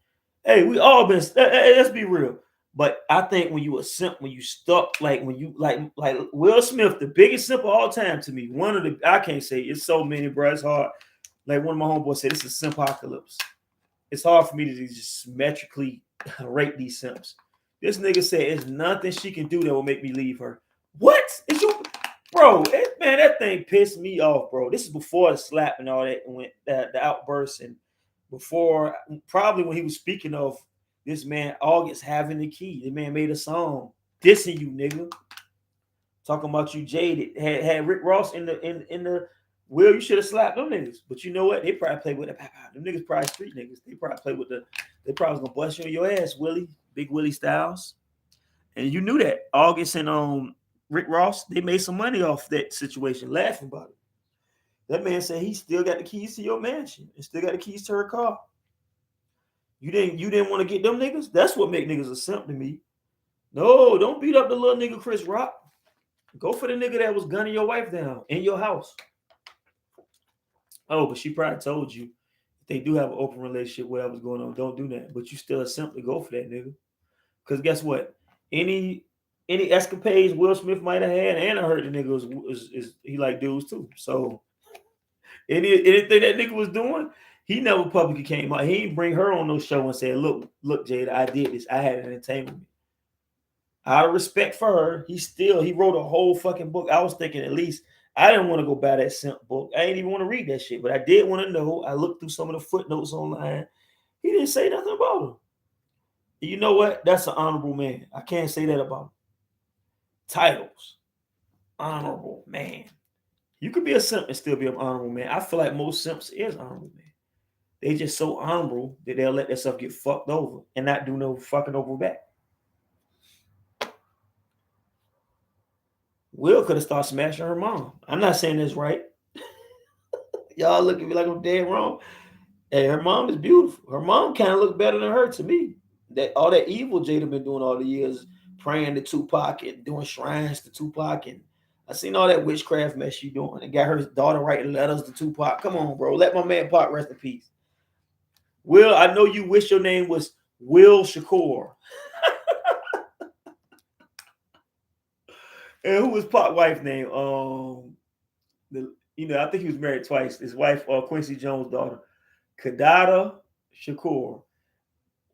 Hey, we all been. Hey, let's be real. But I think when you a simp, when you stuck, like when you like Will Smith, the biggest simp of all time to me. One of the I can't say it's so many, bro. It's hard. Like one of my homeboys said, it's a simpocalypse. It's hard for me to just symmetrically rate these simps. This nigga said it's nothing she can do that will make me leave her. What? Is you, bro? Man, that thing pissed me off, bro. This is before the slap and all that, and went the outburst, and before probably when he was speaking of this man August having the key. The man made a song dissing you, nigga. Talking about you jaded. Had Rick Ross in the Will, you should have slapped them niggas. But you know what? They probably played with it. Them niggas probably street niggas. They probably played with they probably was gonna bust you in your ass, Willie. Big Willie Styles. And you knew that. August and Rick Ross, they made some money off that situation, laughing about it. That man said he still got the keys to your mansion and still got the keys to her car. You didn't want to get them niggas? That's what make niggas a simp to me. No, don't beat up the little nigga Chris Rock. Go for the nigga that was gunning your wife down in your house. Oh, but she probably told you if they do have an open relationship, whatever's going on, don't do that. But you still simply go for that nigga. Because guess what? Any escapades Will Smith might have had, and I heard the nigga is he like dudes too. So anything that nigga was doing, he never publicly came out. He didn't bring her on no show and said, look, Jada, I did this. I had an entertainment. Out of respect for her, he wrote a whole fucking book. I was thinking at least I didn't want to go buy that simp book. I didn't even want to read that shit, but I did want to know. I looked through some of the footnotes online. He didn't say nothing about him. You know what? That's an honorable man. I can't say that about him. Titles. Honorable man. You could be a simp and still be an honorable man. I feel like most simps is honorable man. They just so honorable that they'll let themselves get fucked over and not do no fucking over back. Will could have started smashing her mom. I'm not saying this right. Y'all look at me like I'm dead wrong. Hey, her mom is beautiful. Her mom kind of looked better than her to me. That all that evil Jada been doing all the years, praying to Tupac and doing shrines to Tupac, and I seen all that witchcraft mess she doing and got her daughter writing letters to Tupac. Come on, bro. Let my man Pac rest in peace. Will, I know you wish your name was Will Shakur. And who was Pac wife name? I think he was married twice. His wife, Quincy Jones' daughter, Kadada Shakur.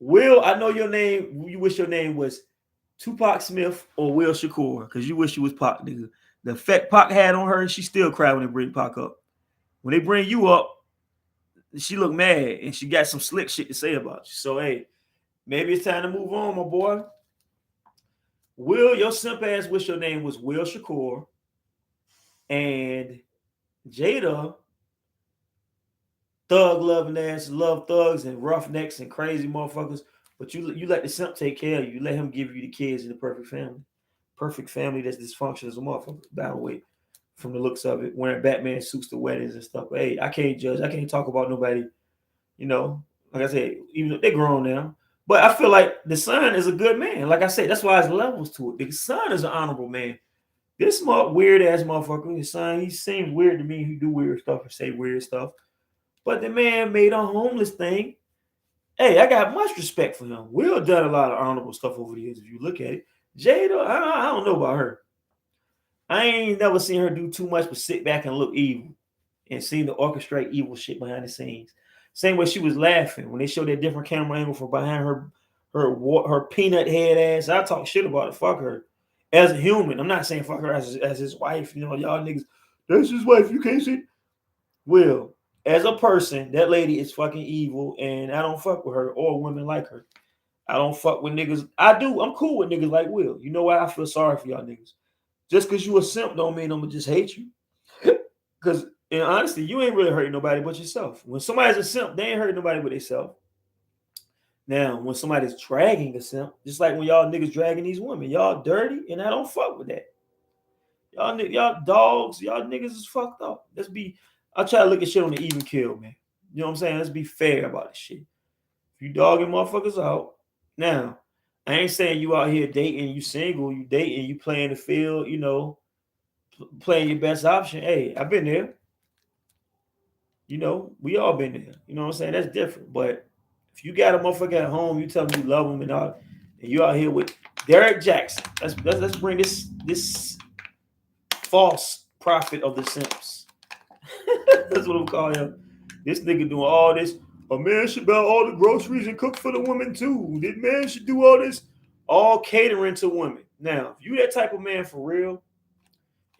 Will, I know your name. You wish your name was Tupac Smith or Will Shakur because you wish you was Pac, nigga. The effect Pac had on her, she still cry when they bring Pac up. When they bring you up, she look mad and she got some slick shit to say about you. So hey, maybe it's time to move on, my boy. Will, your simp ass wish your name was Will Shakur, and Jada, thug loving ass, love thugs and roughnecks and crazy motherfuckers. But you let the simp take care of you. You let him give you the kids in the perfect family. Perfect family that's dysfunctional as a motherfucker. By the way, from the looks of it, wearing Batman suits to weddings and stuff. But hey, I can't judge. I can't talk about nobody. You know, like I said, even though they're grown now. But I feel like the son is a good man. Like I said, that's why there's levels to it. The son is an honorable man. This smart, weird ass motherfucker, his son, he seems weird to me. He do weird stuff and say weird stuff. But the man made a homeless thing. Hey, I got much respect for him. Will done a lot of honorable stuff over the years. If you look at it, Jada, I don't know about her. I ain't never seen her do too much but sit back and look evil and seem to orchestrate evil shit behind the scenes. Same way she was laughing when they showed that different camera angle from behind her peanut head ass. I talk shit about it. Fuck her as a human. I'm not saying fuck her as his wife. You know, y'all niggas. That's his wife. You can't see. Will, as a person, that lady is fucking evil, and I don't fuck with her or women like her. I don't fuck with niggas. I do. I'm cool with niggas like Will. You know why? I feel sorry for y'all niggas. Just because you a simp don't mean I'm gonna just hate you. Because in honesty, you ain't really hurting nobody but yourself. When somebody's a simp, they ain't hurting nobody but themselves. Now, when somebody's dragging a simp, just like when y'all niggas dragging these women, y'all dirty, and I don't fuck with that. Y'all dogs, y'all niggas is fucked up. I try to look at shit on the even kill, man. You know what I'm saying? Let's be fair about this shit. If you dogging motherfuckers out, now, I ain't saying you out here dating, you single, you dating, you playing the field, playing your best option. Hey, I've been there. We all been there. You know what I'm saying? That's different. But if you got a motherfucker at home, you tell me you love him and all, and you out here with Derek Jackson. Let's bring this false prophet of the Simps. That's what I'm calling him. This nigga doing all this. A man should buy all the groceries and cook for the women too. This man should do all this, all catering to women. Now, if you that type of man for real,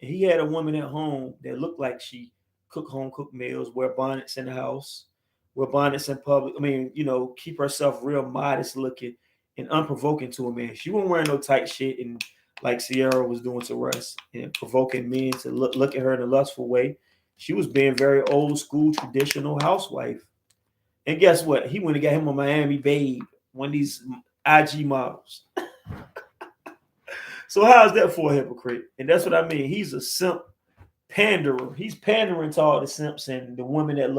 and he had a woman at home that looked like she cook home cooked meals, wear bonnets in the house, wear bonnets in public. I mean, keep herself real modest looking and unprovoking to a man. She wasn't wearing no tight shit and like Sierra was doing to Russ and provoking men to look at her in a lustful way. She was being very old school, traditional housewife. And guess what? He went and got him a Miami Babe, one of these IG models. So how's that for a hypocrite? And that's what I mean. He's a simp panderer. He's pandering to all the simps and the women that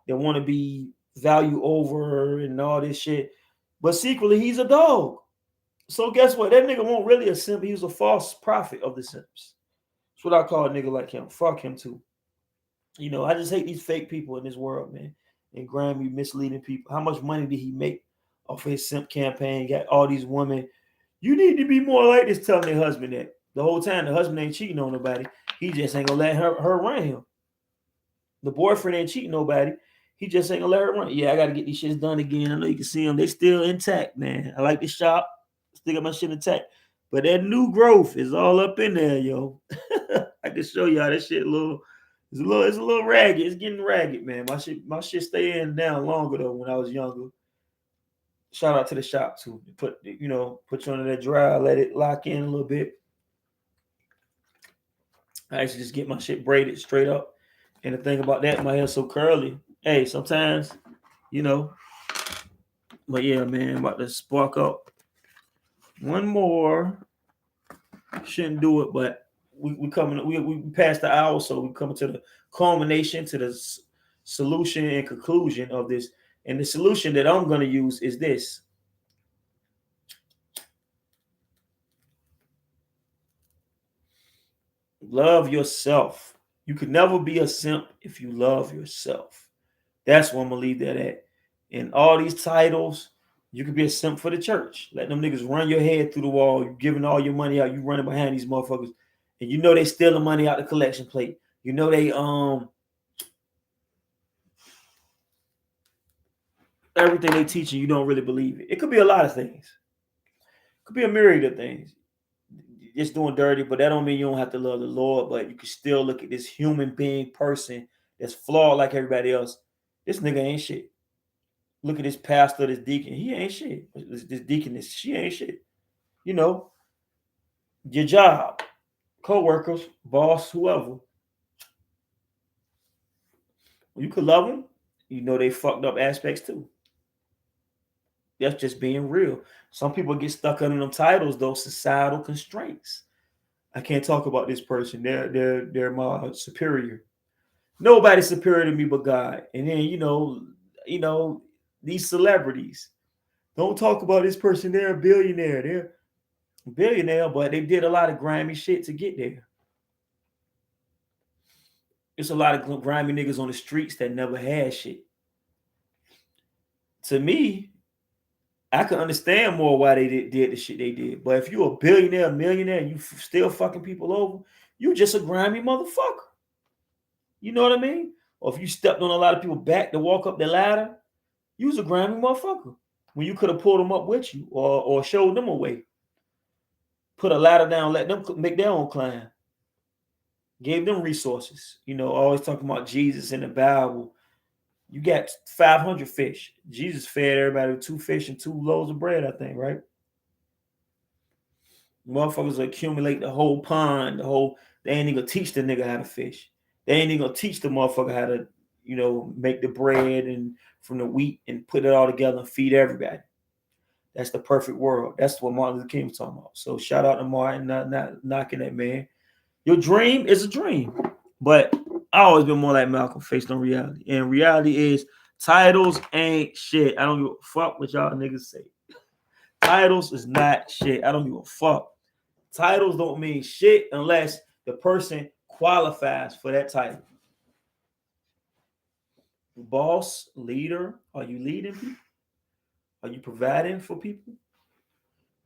want to be value over and all this shit. But secretly, he's a dog. So guess what? That nigga won't really a simp. He was a false prophet of the simps. That's what I call a nigga like him. Fuck him too. I just hate these fake people in this world, man. And grimy, misleading people. How much money did he make off his simp campaign? Got all these women. You need to be more like this, telling their husband that. The whole time the husband ain't cheating on nobody. He just ain't gonna let her run him. The boyfriend ain't cheating nobody. He just ain't gonna let her run. Yeah, I gotta get these shits done again. I know you can see them. They still intact, man. I like the shop. Still got my shit intact. But that new growth is all up in there, yo. I can show y'all that shit it's a little ragged. It's getting ragged, man. My shit stay in down longer though when I was younger. Shout out to the shop too. Put you under that dry, let it lock in a little bit. I actually just get my shit braided straight up. And the thing about that, my hair's so curly. Hey, sometimes, but yeah, man, I'm about to spark up one more. Shouldn't do it, but we passed the hour, so we're coming to the culmination, to the solution and conclusion of this. And the solution that I'm going to use is this. Love yourself. You could never be a simp if you love yourself. That's where I'm going to leave that at. And all these titles, You could be a simp for the church. Let them niggas run your head through the wall. You giving all your money out. You running behind these motherfuckers, and you know they stealing money out the collection plate. You know they everything they teaching. You don't really believe it. It could be a lot of things. It could be a myriad of things. Just doing dirty, but that don't mean you don't have to love the Lord. But you can still look at this human being person that's flawed like everybody else. This nigga ain't shit. Look at this pastor, this deacon. He ain't shit. This deaconess, she ain't shit. You know, your job, co-workers, boss, whoever. You could love them. You know they fucked up aspects too. That's just being real. Some people get stuck under them titles, those societal constraints. I can't talk about this person. They're my superior. Nobody's superior to me but God. And then these celebrities. Don't talk about this person. They're a billionaire. They're a billionaire, but they did a lot of grimy shit to get there. There's a lot of grimy niggas on the streets that never had shit. To me, I can understand more why they did the shit they did. But if you're a billionaire, millionaire, and you still fucking people over, you just a grimy motherfucker. You know what I mean? Or if you stepped on a lot of people's back to walk up the ladder, you was a grimy motherfucker. When you could have pulled them up with you or showed them a way. Put a ladder down, let them make their own climb. Gave them resources. Always talking about Jesus in the Bible. You got 500 fish. Jesus fed everybody with 2 fish and 2 loaves of bread, I think, right? Motherfuckers accumulate the whole pond, they ain't even gonna teach the nigga how to fish. They ain't even gonna teach the motherfucker how to, make the bread and from the wheat and put it all together and feed everybody. That's the perfect world. That's what Martin Luther King was talking about. So shout out to Martin, not knocking that man. Your dream is a dream. But I always been more like Malcolm, faced on reality. And reality is titles ain't shit. I don't give a fuck what y'all niggas say. Titles is not shit. I don't give a fuck. Titles don't mean shit unless the person qualifies for that title. Boss, leader, are you leading people? Are you providing for people?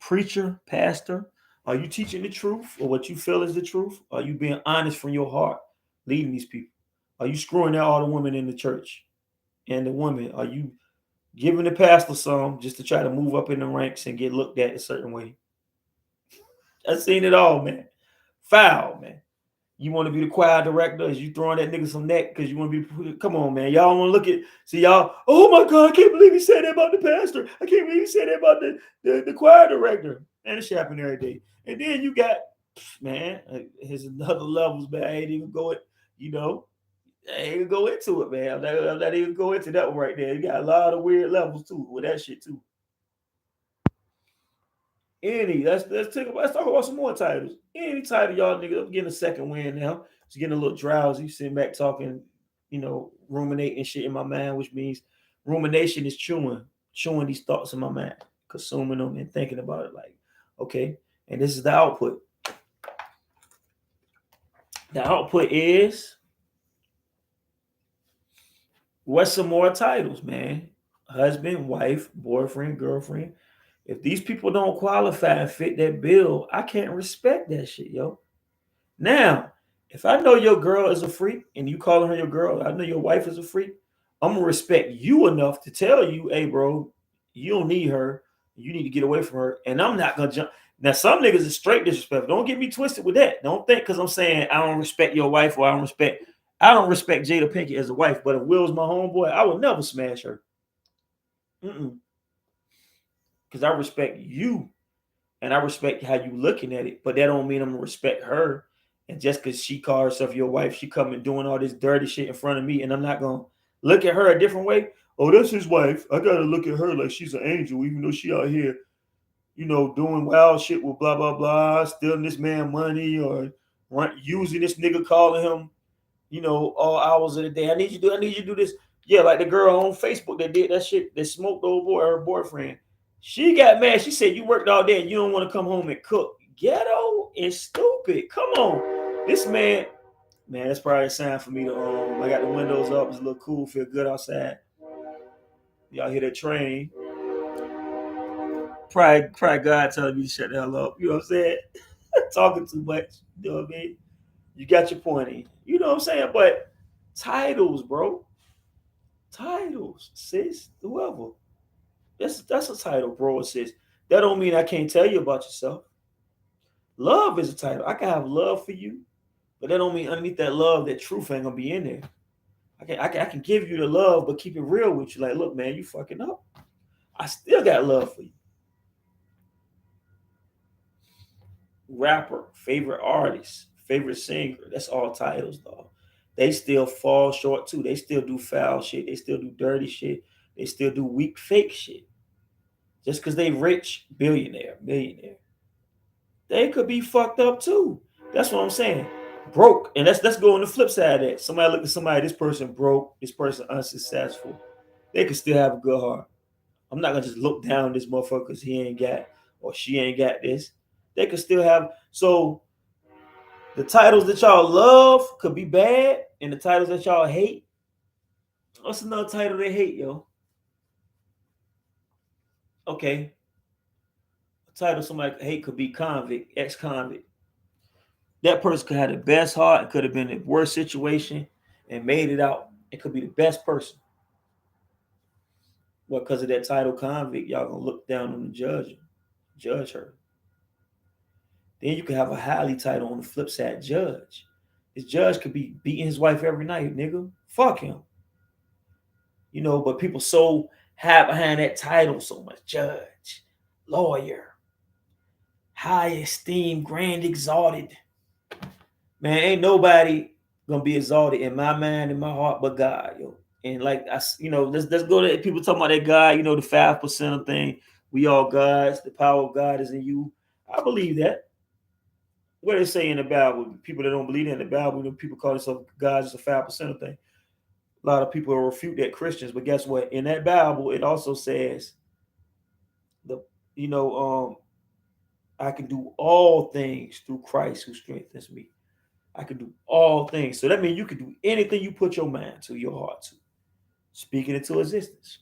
Preacher, pastor, are you teaching the truth or what you feel is the truth? Are you being honest from your heart leading these people? Are you screwing out all the women in the church and the women? Are you giving the pastor some just to try to move up in the ranks and get looked at a certain way? I've seen it all, man. Foul, man. You want to be the choir director? Is you throwing that nigga some neck because you want to be? Come on, man. Y'all want to look at? See y'all. Oh my God! I can't believe he said that about the pastor. I can't believe he said that about the choir director. And it should happen every day. And then you got, man. Here's another levels, man. I ain't even going. I ain't even go into it, man. I'm not even go into that one right there. You got a lot of weird levels too with that shit too. Let's talk about some more titles. Any title, y'all niggas. I'm getting a second win now. It's getting a little drowsy, sitting back talking, ruminating shit in my mind, which means rumination is chewing these thoughts in my mind, consuming them and thinking about it. Like, okay, and this is the output. The output is what's some more titles, man? Husband, wife, boyfriend, girlfriend. If these people don't qualify and fit that bill, I can't respect that shit, yo. Now, if I know your girl is a freak and you calling her your girl, I know your wife is a freak, I'm gonna respect you enough to tell you, hey, bro, you don't need her. You need to get away from her. And I'm not gonna jump. Now, some niggas is straight disrespectful. Don't get me twisted with that. Don't think because I'm saying I don't respect your wife or I don't respect Jada Pinkett as a wife. But if Will's my homeboy, I would never smash her. Because I respect you and I respect how you looking at it, but that don't mean I'm gonna respect her. And just because she called herself your wife, she coming doing all this dirty shit in front of me, and I'm not gonna look at her a different way. Oh, that's his wife. I gotta look at her like she's an angel, even though she out here, doing wild shit with blah blah blah, stealing this man money or using this nigga, calling him, all hours of the day. I need you to do this. Yeah, like the girl on Facebook that did that shit, that smoked the old boy, her boyfriend. She got mad. She said, you worked all day and you don't want to come home and cook. Ghetto and stupid. Come on. This man, that's probably a sign for me to I got the windows up. It's a little cool, feel good outside. Y'all hear that train. Probably God telling me to shut the hell up. You know what I'm saying? Talking too much. You know what I mean? You got your point in. You know what I'm saying? But titles, bro. Titles, sis, whoever. That's a title, bro, or sis. That don't mean I can't tell you about yourself. Love is a title. I can have love for you, but that don't mean underneath that love, that truth ain't gonna be in there. I can give you the love, but keep it real with you. Like, look, man, you fucking up. I still got love for you. Rapper, favorite artist, favorite singer. That's all titles, dog. They still fall short too. They still do foul shit. They still do dirty shit. They still do weak, fake shit. Just because they rich, billionaire, millionaire, they could be fucked up too. That's what I'm saying. Broke, and let's go on the flip side of that. Somebody look at somebody. This person broke. This person unsuccessful. They could still have a good heart. I'm not gonna just look down this motherfucker because he ain't got or she ain't got this. They could still have. So the titles that y'all love could be bad, and the titles that y'all hate. What's another title they hate, yo? Okay, a title somebody hate could be convict, ex-convict. That person could have the best heart. It could have been the worst situation and made it out. It could be the best person. Well, because of that title convict, y'all gonna look down on the judge her. Then you could have a highly title on the flip side, judge. His judge could be beating his wife every night, nigga. Fuck him. You know, but people so hide behind that title so much. Judge, lawyer, high esteemed, grand exalted. Man, ain't nobody gonna be exalted in my mind, in my heart, but God, yo. And like let's go to people talking about that God, the 5% thing. We all gods, the power of God is in you. I believe that. What they say in the Bible, people that don't believe in the Bible, people call themselves gods, it's a 5% thing. A lot of people refute that Christians, but guess what? In that Bible, it also says the I can do all things through Christ who strengthens me. I can do all things. So that means you can do anything you put your mind to, your heart to. Speaking into existence.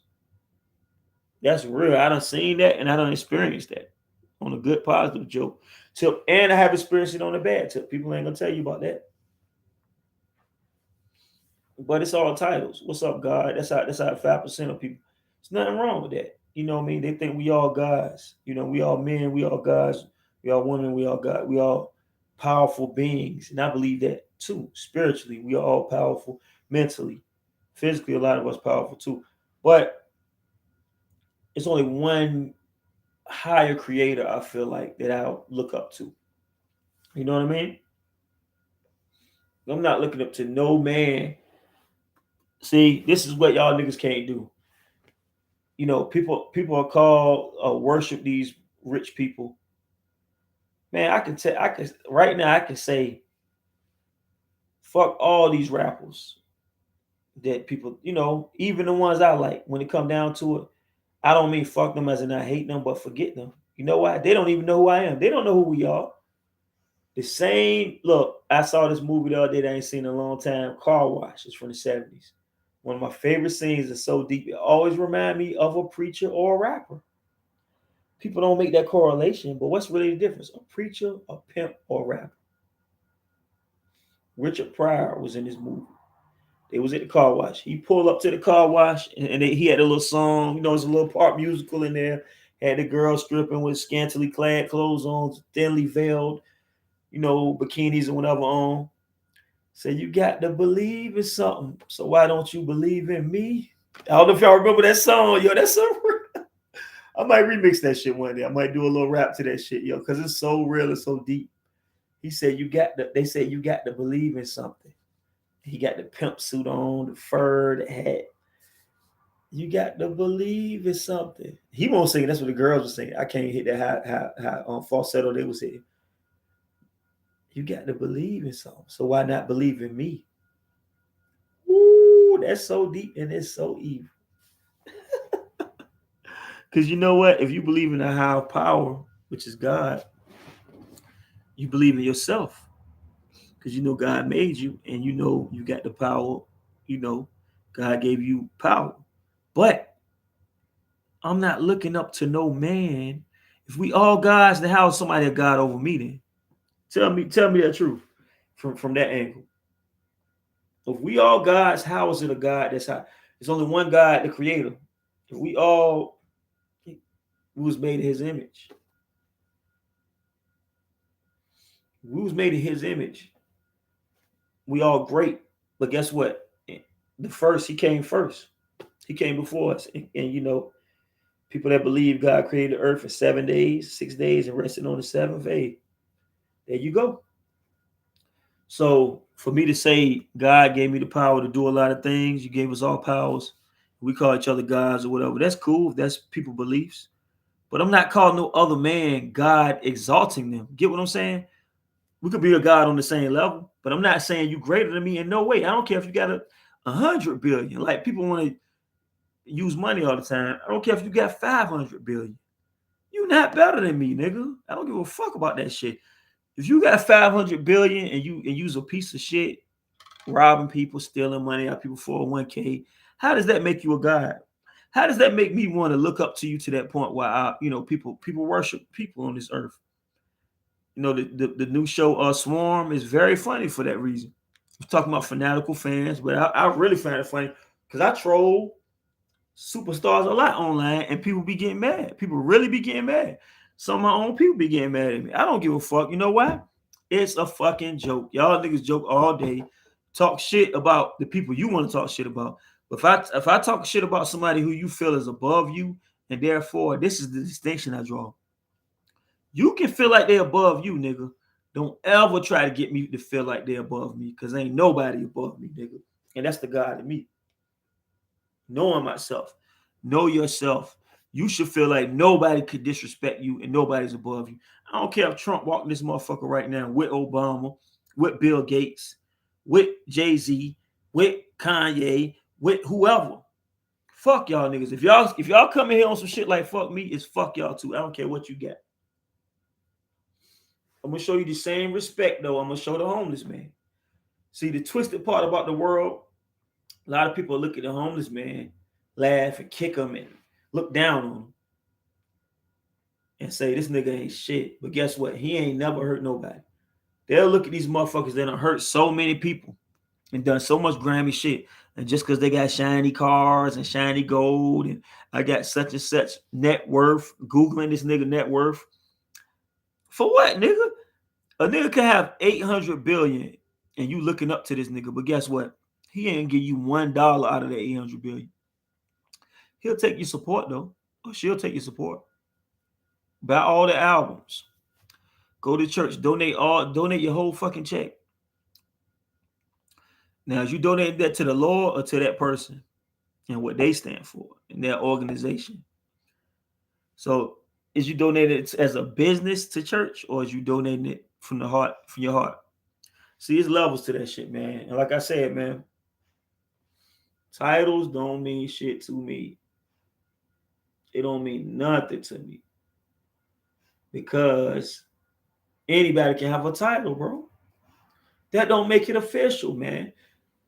That's real. I done seen that and I done experienced that on a good positive joke tip. And I have experienced it on a bad tip. People ain't gonna tell you about that. But it's all titles. What's up, God? That's how 5% of people. There's nothing wrong with that. You know what I mean? They think we all guys. We all men, we all guys, we all women, we all God, we all powerful beings. And I believe that too. Spiritually, we are all powerful. Mentally, physically, a lot of us powerful too. But it's only one higher creator I feel like that I look up to. You know what I mean? I'm not looking up to no man. See, this is what y'all niggas can't do. People are called worship these rich people. Man, I can right now I can say fuck all these rappers that people, even the ones I like. When it come down to it, I don't mean fuck them as in I hate them, but forget them. You know why? They don't even know who I am. They don't know who we are. The same look. I saw this movie the other day that I ain't seen in a long time. Car Wash. It's from the 70s. One of my favorite scenes is so deep. It always remind me of a preacher or a rapper. People don't make that correlation, but what's really the difference? A preacher, a pimp, or a rapper? Richard Pryor was in this movie. It was at the car wash. He pulled up to the car wash, and he had a little song. It's a little part musical in there. Had the girl stripping with scantily clad clothes on, thinly veiled, bikinis and whatever on. Say, you got to believe in something. So why don't you believe in me? I don't know if y'all remember that song. Yo, that's so real. I might remix that shit one day. I might do a little rap to that shit, yo, because it's so real and so deep. He said, they said you got to believe in something. He got the pimp suit on, the fur, the hat. You got to believe in something. He won't sing. That's what the girls were saying. I can't hit that high falsetto they was hitting. You got to believe in something. So why not believe in me? Ooh, that's so deep and it's so evil. Because you know what? If you believe in a higher power, which is God, you believe in yourself. Because God made you and you got the power. God gave you power. But I'm not looking up to no man If we all gods, then how is somebody a god over me then? Tell me the truth from that angle. If we all gods, how is it a God that's high? There's only one God, the creator. If we all we was made in his image. We was made in his image. We all great. But guess what? The first, he came first. He came before us. And you know, people that believe God created the earth in 7 days, 6 days, and rested on the seventh day. There you go. So for me to say God gave me the power to do a lot of things, you gave us all powers. We call each other gods or whatever. That's cool if that's people beliefs. But I'm not calling no other man God exalting them. Get what I'm saying? We could be a God on the same level, but I'm not saying you greater than me in no way. I don't care if you got 100 billion. Like people want to use money all the time. I don't care if you got 500 billion. You're not better than me, nigga. I don't give a fuck about that shit. If you got 500 billion and you's a piece of shit, robbing people, stealing money out people 401k, how does that make you a god? How does that make me want to look up to you to that point where people worship people on this earth? You know, the new show Swarm is very funny for that reason. I'm talking about fanatical fans, but I really find it funny because I troll superstars a lot online and people be getting mad. People really be getting mad. Some of my own people be getting mad at me. I don't give a fuck. You know why? It's a fucking joke. Y'all niggas joke all day, talk shit about the people you want to talk shit about. But if I talk shit about somebody who you feel is above you, and therefore this is the distinction I draw. You can feel like they're above you, nigga. Don't ever try to get me to feel like they're above me, because ain't nobody above me, nigga. And that's the God in me. Knowing myself. Know yourself. You should feel like nobody could disrespect you and nobody's above you. I don't care if Trump walking this motherfucker right now with Obama, with Bill Gates, with Jay-Z, with Kanye, with whoever. Fuck y'all niggas. If y'all come in here on some shit like fuck me, it's fuck y'all too. I don't care what you got. I'm gonna show you the same respect though. I'm gonna show the homeless man. See, the twisted part about the world, a lot of people look at the homeless man, laugh and kick him and look down on him and say this nigga ain't shit. But guess what? He ain't never hurt nobody. They'll look at these motherfuckers that done hurt so many people and done so much Grammy shit. And just because they got shiny cars and shiny gold and I got such and such net worth, Googling this nigga net worth. For what, nigga? A nigga can have 800 billion and you looking up to this nigga, but guess what? He ain't give you $1 out of that 800 billion. He'll take your support though, or she'll take your support. Buy all the albums. Go to church. Donate your whole fucking check. Now, as you donate that to the Lord or to that person and what they stand for in their organization. So, is you donating it as a business to church, or is you donating it from the heart, from your heart? See, it's levels to that shit, man. And like I said, man, titles don't mean shit to me. It don't mean nothing to me. Because anybody can have a title, bro. That don't make it official, man.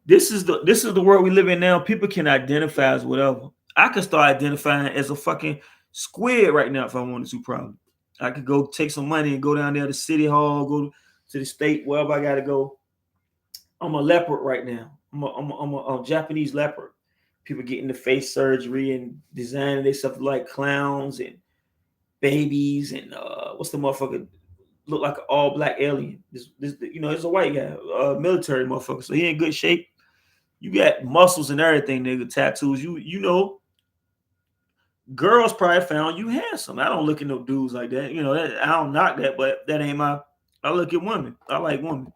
This is the world we live in now. People can identify as whatever. I could start identifying as a fucking squid right now if I wanted to, probably. I could go take some money and go down there to City Hall, go to the state, wherever I gotta go. I'm a leopard right now. I'm a Japanese leopard. People getting the face surgery and designing their stuff like clowns and babies and what's the motherfucker look like an all black alien. This it's a white guy, military motherfucker. So he in good shape. You got muscles and everything, nigga. Tattoos. You know, girls probably found you handsome. I don't look at no dudes like that. You know, I don't knock that, but that ain't my. I look at women. I like women.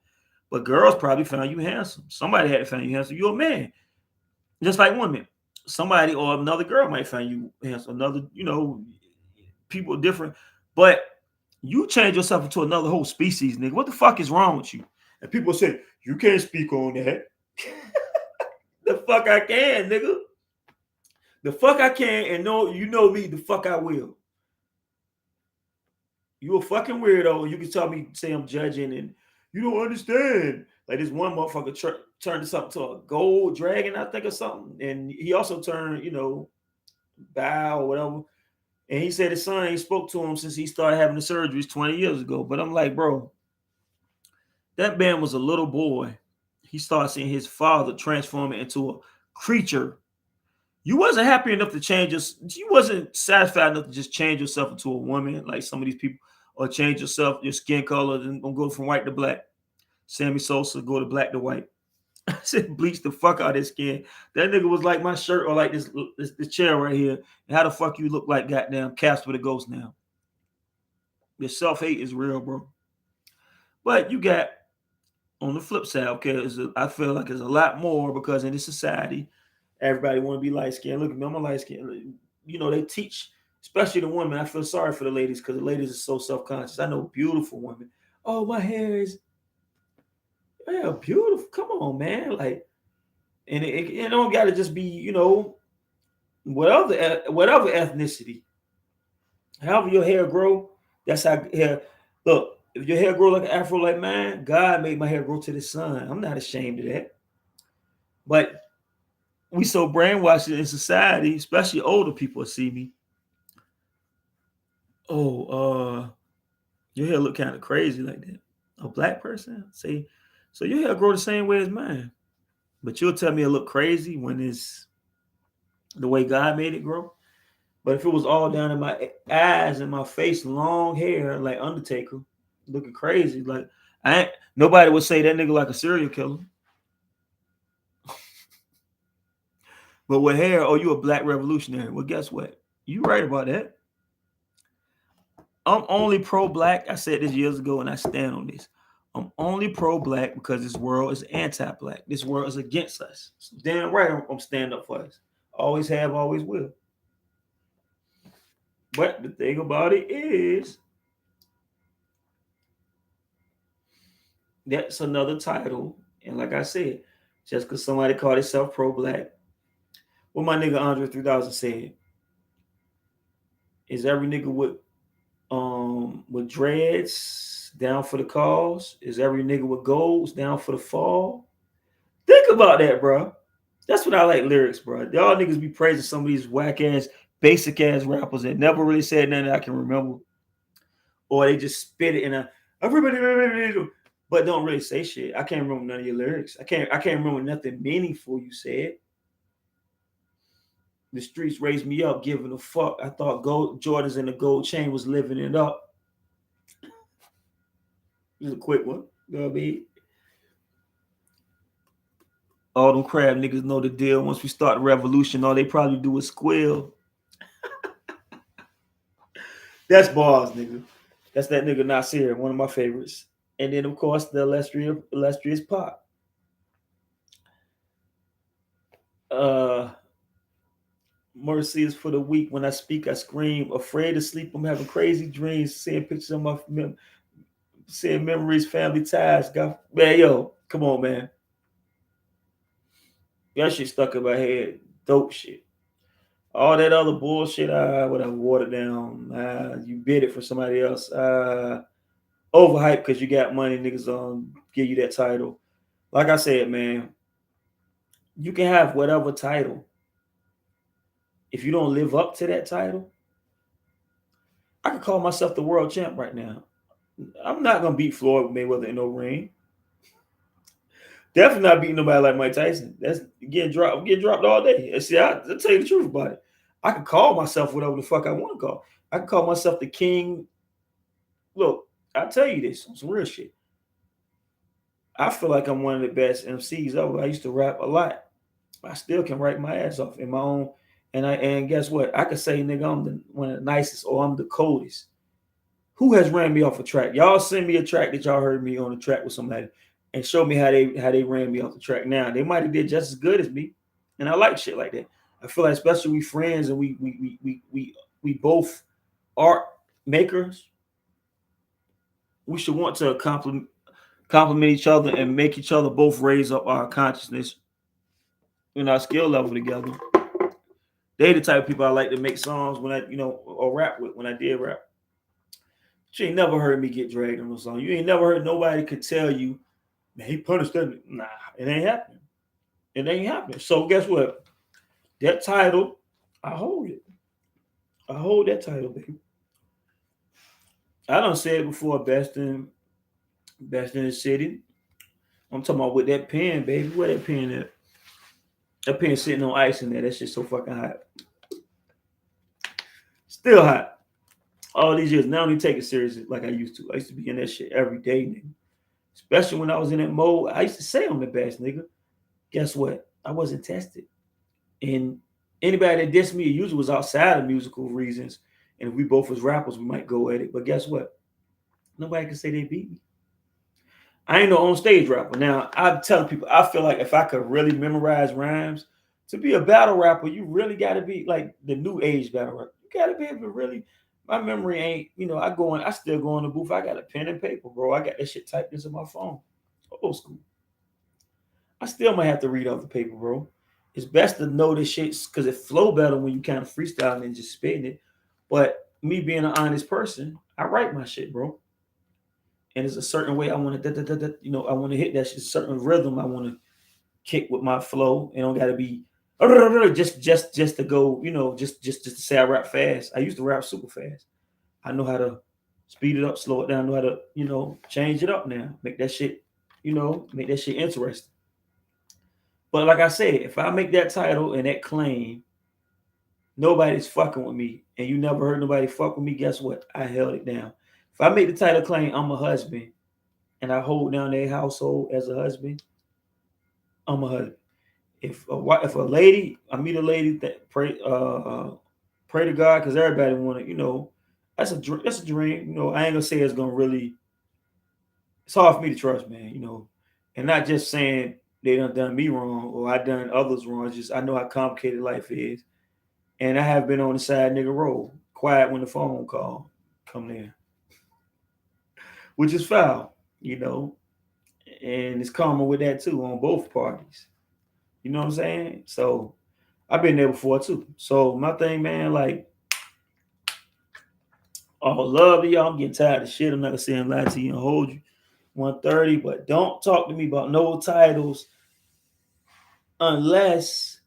But girls probably found you handsome. Somebody had to find you handsome. You're a man. Just like women. Somebody or another girl might find you handsome. Another, people are different. But you change yourself into another whole species, nigga. What the fuck is wrong with you? And people say, you can't speak on that. The fuck I can, nigga. The fuck I can, and no, you know me, the fuck I will. You a fucking weirdo. You can tell me, say I'm judging, and you don't understand. Like this one motherfucker turned something to a gold dragon, I think, or something. And he also turned, bow or whatever. And he said his son ain't spoke to him since he started having the surgeries 20 years ago. But I'm like, bro, that man was a little boy. He started seeing his father transform it into a creature. You wasn't happy enough to change us. You wasn't satisfied enough to just change yourself into a woman like some of these people, or change yourself, your skin color, and go from white to black. Sammy Sosa go to black to white. I said bleach the fuck out of his skin. That nigga was like my shirt or like this chair right here. And how the fuck you look like goddamn Casper the Ghost now? Your self-hate is real, bro. But you got on the flip side, okay, I feel like there's a lot more because in this society, everybody want to be light skinned. Look at me, I'm a light skinned. You know, they teach, especially the women. I feel sorry for the ladies because the ladies are so self conscious. I know beautiful women. Oh, my hair is beautiful. Come on, man. Like, and it don't got to just be, whatever ethnicity. However your hair grow, that's how hair. Look, if your hair grow like an afro like mine, God made my hair grow to the sun. I'm not ashamed of that. But we so brainwashed in society, especially older people see me. Oh, your hair look kind of crazy like that. A black person say, so your hair grow the same way as mine, but you'll tell me it look crazy when it's the way God made it grow. But if it was all down in my eyes and my face, long hair like Undertaker, looking crazy, like nobody would say that nigga like a serial killer. But with hair, oh, you a black revolutionary. Well, guess what? You right about that. I'm only pro-black. I said this years ago, and I stand on this. I'm only pro-black because this world is anti-black. This world is against us. So damn right, I'm stand up for us. Always have, always will. But the thing about it is, that's another title. And like I said, just because somebody called itself pro-black, what my nigga Andre 3000 said is every nigga with dreads down for the cause? Is every nigga with goals down for the fall? Think about that, bro. That's what I like lyrics, bro. Y'all niggas be praising some of these whack ass, basic ass rappers that never really said nothing I can remember, or they just spit it in a everybody, but don't really say shit. I can't remember none of your lyrics. I can't remember nothing meaningful you said. The streets raised me up, giving a fuck. I thought gold Jordans and the gold chain was living it up. This is a quick one. You know what I mean? All them crab niggas know the deal. Once we start the revolution, all they probably do is squeal. That's bars, nigga. That's that nigga Nasir, one of my favorites. And then of course the illustrious Pop. Mercy is for the weak. When I speak, I scream. Afraid to sleep, I'm having crazy dreams. Seeing pictures of my seeing memories, family ties. Man, yo, come on, man. That shit stuck in my head. Dope shit. All that other bullshit, whatever, watered down. You bid it for somebody else. Overhyped because you got money, niggas give you that title. Like I said, man, you can have whatever title. If you don't live up to that title, I could call myself the world champ right now. I'm not gonna beat Floyd Mayweather in no ring. Definitely not beating nobody like Mike Tyson. That's getting dropped. I'm getting dropped all day. See, I'll tell you the truth about it. I can call myself whatever the fuck I want to call. I can call myself the king. Look, I'll tell you this on some real shit. I feel like I'm one of the best MCs ever. I used to rap a lot. I still can write my ass off in my own. And guess what? I could say, nigga, I'm one of the nicest or I'm the coldest. Who has ran me off a track? Y'all send me a track that y'all heard me on the track with somebody and show me how they ran me off the track. Now they might have did just as good as me, and I like shit like that. I feel like especially we friends and we both art makers. We should want to compliment each other and make each other both raise up our consciousness and our skill level together. They the type of people I like to make songs when I or rap with when I did rap. You ain't never heard me get dragged on a song. You ain't never heard nobody could tell you, man, he punished that. Nah, it ain't happening. It ain't happening. So guess what? That title, I hold it. I hold that title, baby. I don't say it before. Best in the city. I'm talking about with that pen, baby. Where that pen at? That pen sitting on ice in there. That shit's so fucking hot. Still hot. All these years. Now I don't even take it seriously like I used to. I used to be in that shit every day, nigga. Especially when I was in that mode. I used to say I'm the best, nigga. Guess what? I wasn't tested. And anybody that dissed me usually was outside of musical reasons. And if we both was rappers, we might go at it. But guess what? Nobody can say they beat me. I ain't no on stage rapper. Now, I tell people, I feel like if I could really memorize rhymes, to be a battle rapper, you really got to be like the new age battle rapper. You got to be able to really. My memory ain't, I still go in the booth. I got a pen and paper, bro. I got that shit typed into my phone. Old school. I still might have to read off the paper, bro. It's best to know this shit because it flow better when you kind of freestyling and just spitting it. But me being an honest person, I write my shit, bro. And it's a certain way I want to, I want to hit that shit, certain rhythm I want to kick with my flow. It don't got to be just to go, just to say I rap fast. I used to rap super fast. I know how to speed it up, slow it down. Know how to, change it up now. Make that shit interesting. But like I said, if I make that title and that claim, nobody's fucking with me, and you never heard nobody fuck with me, guess what? I held it down. If I make the title claim I'm a husband and I hold down their household as a husband, I'm a husband. If a lady, I meet a lady that pray to God because everybody want to, that's a dream. I ain't gonna say it's gonna really. It's hard for me to trust, man. And not just saying they done me wrong or I done others wrong. It's just I know how complicated life is, and I have been on the side nigga roll, quiet when the phone call come in, which is foul, and it's common with that too on both parties. You know what I'm saying? So I've been there before too. So my thing, man, like, all love to y'all. I'm getting tired of shit. I'm not gonna say I'm lying to you and hold you 130, but don't talk to me about no titles unless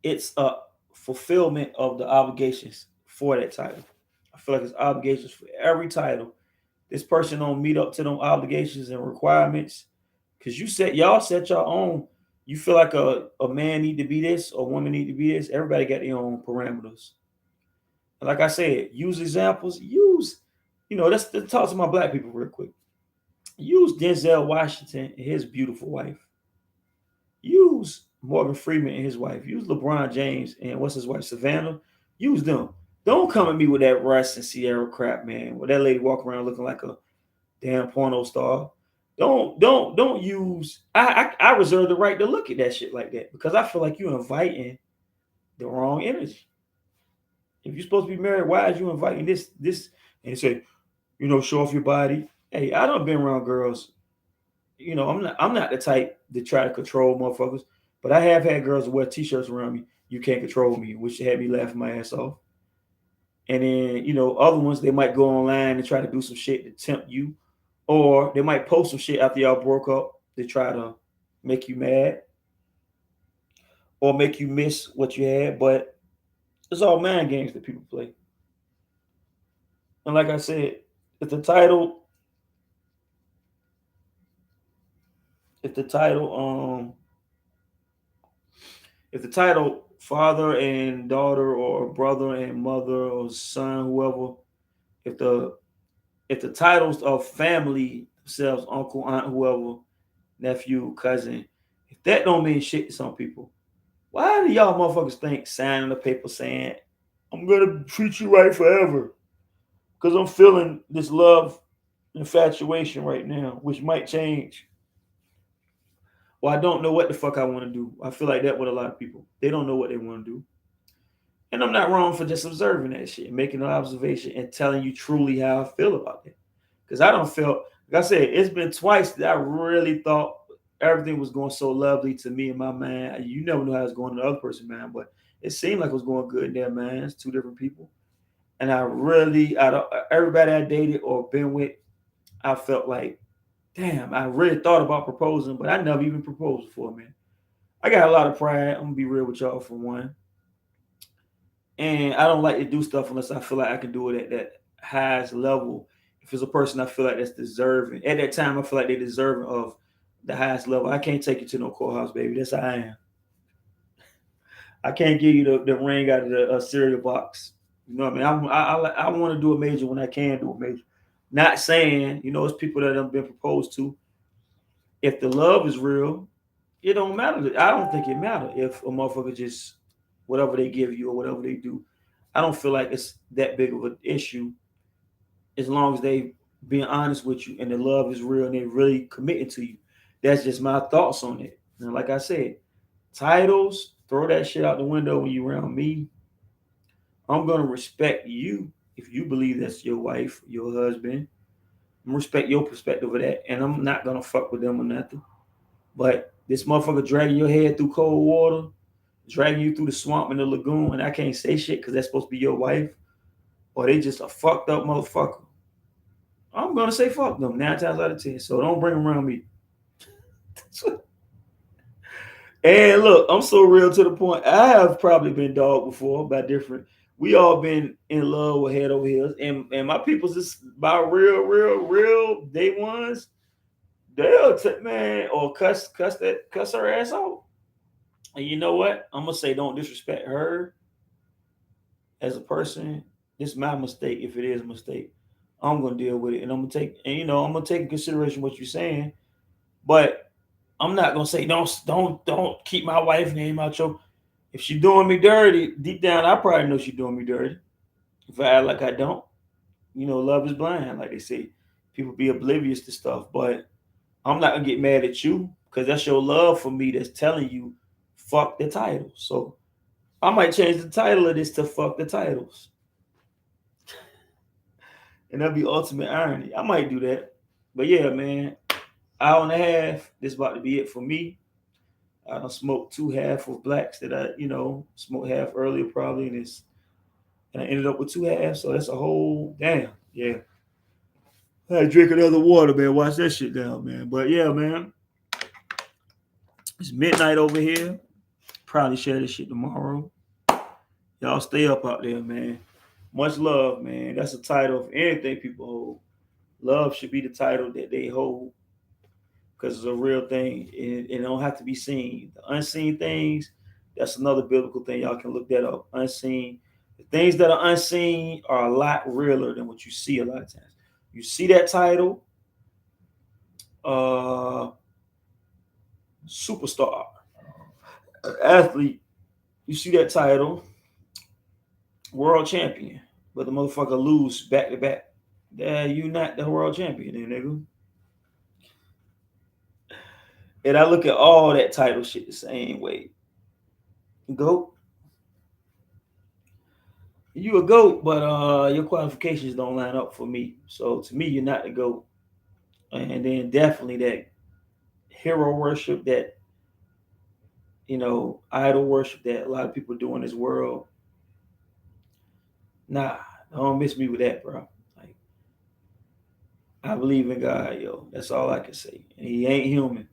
it's a fulfillment of the obligations for that title. I feel like it's obligations for every title. This person don't meet up to them obligations and requirements because y'all set your own. You feel like a man need to be this or woman need to be this. Everybody got their own parameters. And like I said, use examples. Let's talk to my black people real quick. Use Denzel Washington and his beautiful wife. Use Morgan Freeman and his wife. Use LeBron James and what's his wife, Savannah. Use them. Don't come at me with that Russ and Sierra crap, man. Where that lady walk around looking like a damn porno star. Don't use. I reserve the right to look at that shit like that because I feel like you're inviting the wrong energy. If you're supposed to be married, why is you inviting this and say, show off your body? Hey, I don't been around girls. I'm not the type to try to control motherfuckers, but I have had girls wear t-shirts around me. You can't control me, which had me laughing my ass off. And then, other ones they might go online and try to do some shit to tempt you, or they might post some shit after y'all broke up to try to make you mad or make you miss what you had. But it's all mind games that people play. And like I said, if the title, if the title, if the title father and daughter or brother and mother or son, whoever, if the if the titles of family themselves, uncle, aunt, whoever, nephew, cousin, if that don't mean shit to some people, why do y'all motherfuckers think signing the paper saying I'm gonna treat you right forever? Because I'm feeling this love infatuation right now, which might change. Well, I don't know what the fuck I want to do. I feel like that with a lot of people. They don't know what they want to do. And I'm not wrong for just observing that shit, making an observation and telling you truly how I feel about it. Because I don't feel, like I said, it's been twice that I really thought everything was going so lovely to me in my mind. You never know how it's going to the other person's mind, but it seemed like it was going good in their minds, two different people. And I really, out of everybody I dated or been with, I felt like, damn, I really thought about proposing, but I never even proposed before, man. I got a lot of pride. I'm gonna be real with y'all for one. And I don't like to do stuff unless I feel like I can do it at that highest level. If it's a person I feel like that's deserving, at that time I feel like they're deserving of the highest level. I can't take you to no courthouse, baby. That's how I am. I can't give you the ring out of the cereal box. You know what I mean? I want to do a major when I can do a major. Not saying, it's people that have been proposed to. If the love is real, it don't matter. I don't think it matters if a motherfucker just whatever they give you or whatever they do. I don't feel like it's that big of an issue as long as they being honest with you and the love is real and they really committed to you. That's just my thoughts on it. And like I said, titles, throw that shit out the window when you around me. I'm gonna respect you if you believe that's your wife, your husband. I'm gonna respect your perspective of that, and I'm not gonna fuck with them or nothing. But this motherfucker dragging your head through cold water, dragging you through the swamp and the lagoon, and I can't say shit because that's supposed to be your wife, or they just a fucked up motherfucker. I'm gonna say fuck them 9 times out of 10. So don't bring them around me. And look, I'm so real to the point. I have probably been dogged before by different. We all been in love with head over heels, and my people's just by real day ones. They'll take man or cuss her ass out. And you know what? I'm gonna say don't disrespect her as a person. This is my mistake if it is a mistake. I'm gonna deal with it, and I'm gonna take in consideration what you're saying. But I'm not gonna say don't keep my wife's name out your. If she doing me dirty, deep down I probably know she doing me dirty. If I act like I don't, love is blind, like they say. People be oblivious to stuff, but I'm not gonna get mad at you because that's your love for me that's telling you fuck the title. So I might change the title of this to fuck the titles. And that'd be ultimate irony. I might do that. But yeah, man, hour and a half. This about to be it for me. I don't smoke 2 half of blacks that I, smoked half earlier probably, and I ended up with 2 halves. So that's a whole damn. Yeah. I had to drink another water, man. Watch that shit down, man. But yeah, man. It's midnight over here. Probably share this shit tomorrow. Y'all stay up out there, man. Much love, man. That's the title of anything people hold. Love should be the title that they hold because it's a real thing. It don't have to be seen. The unseen things, that's another biblical thing. Y'all can look that up. Unseen. The things that are unseen are a lot realer than what you see a lot of times. You see that title, superstar, athlete. You see that title, world champion, but the motherfucker lose back to back. Yeah, you not the world champion, then, nigga. And I look at all that title shit the same way. GOAT. You a GOAT, but your qualifications don't line up for me. So to me, you're not the GOAT. And then definitely that hero worship, that idol worship that a lot of people do in this world. Nah, don't miss me with that, bro. Like, I believe in God, yo. That's all I can say. And he ain't human.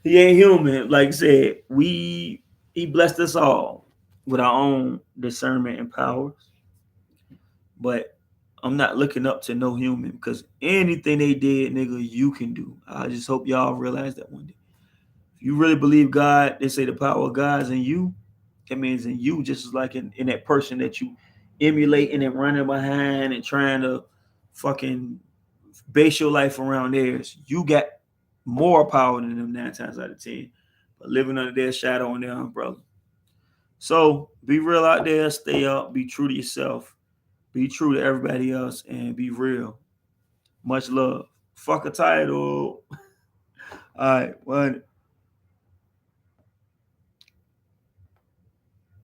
He ain't human. Like I said, he blessed us all with our own discernment and powers. But I'm not looking up to no human because anything they did, nigga, you can do. I just hope y'all realize that one day. If you really believe God, they say the power of God is in you. That means in you, just as like in that person that you emulating and running behind and trying to fucking base your life around theirs. You got more power than them 9 times out of 10. But living under their shadow and their umbrella. So be real out there, stay up, be true to yourself, be true to everybody else, and be real. Much love. Fuck a title. All right, one.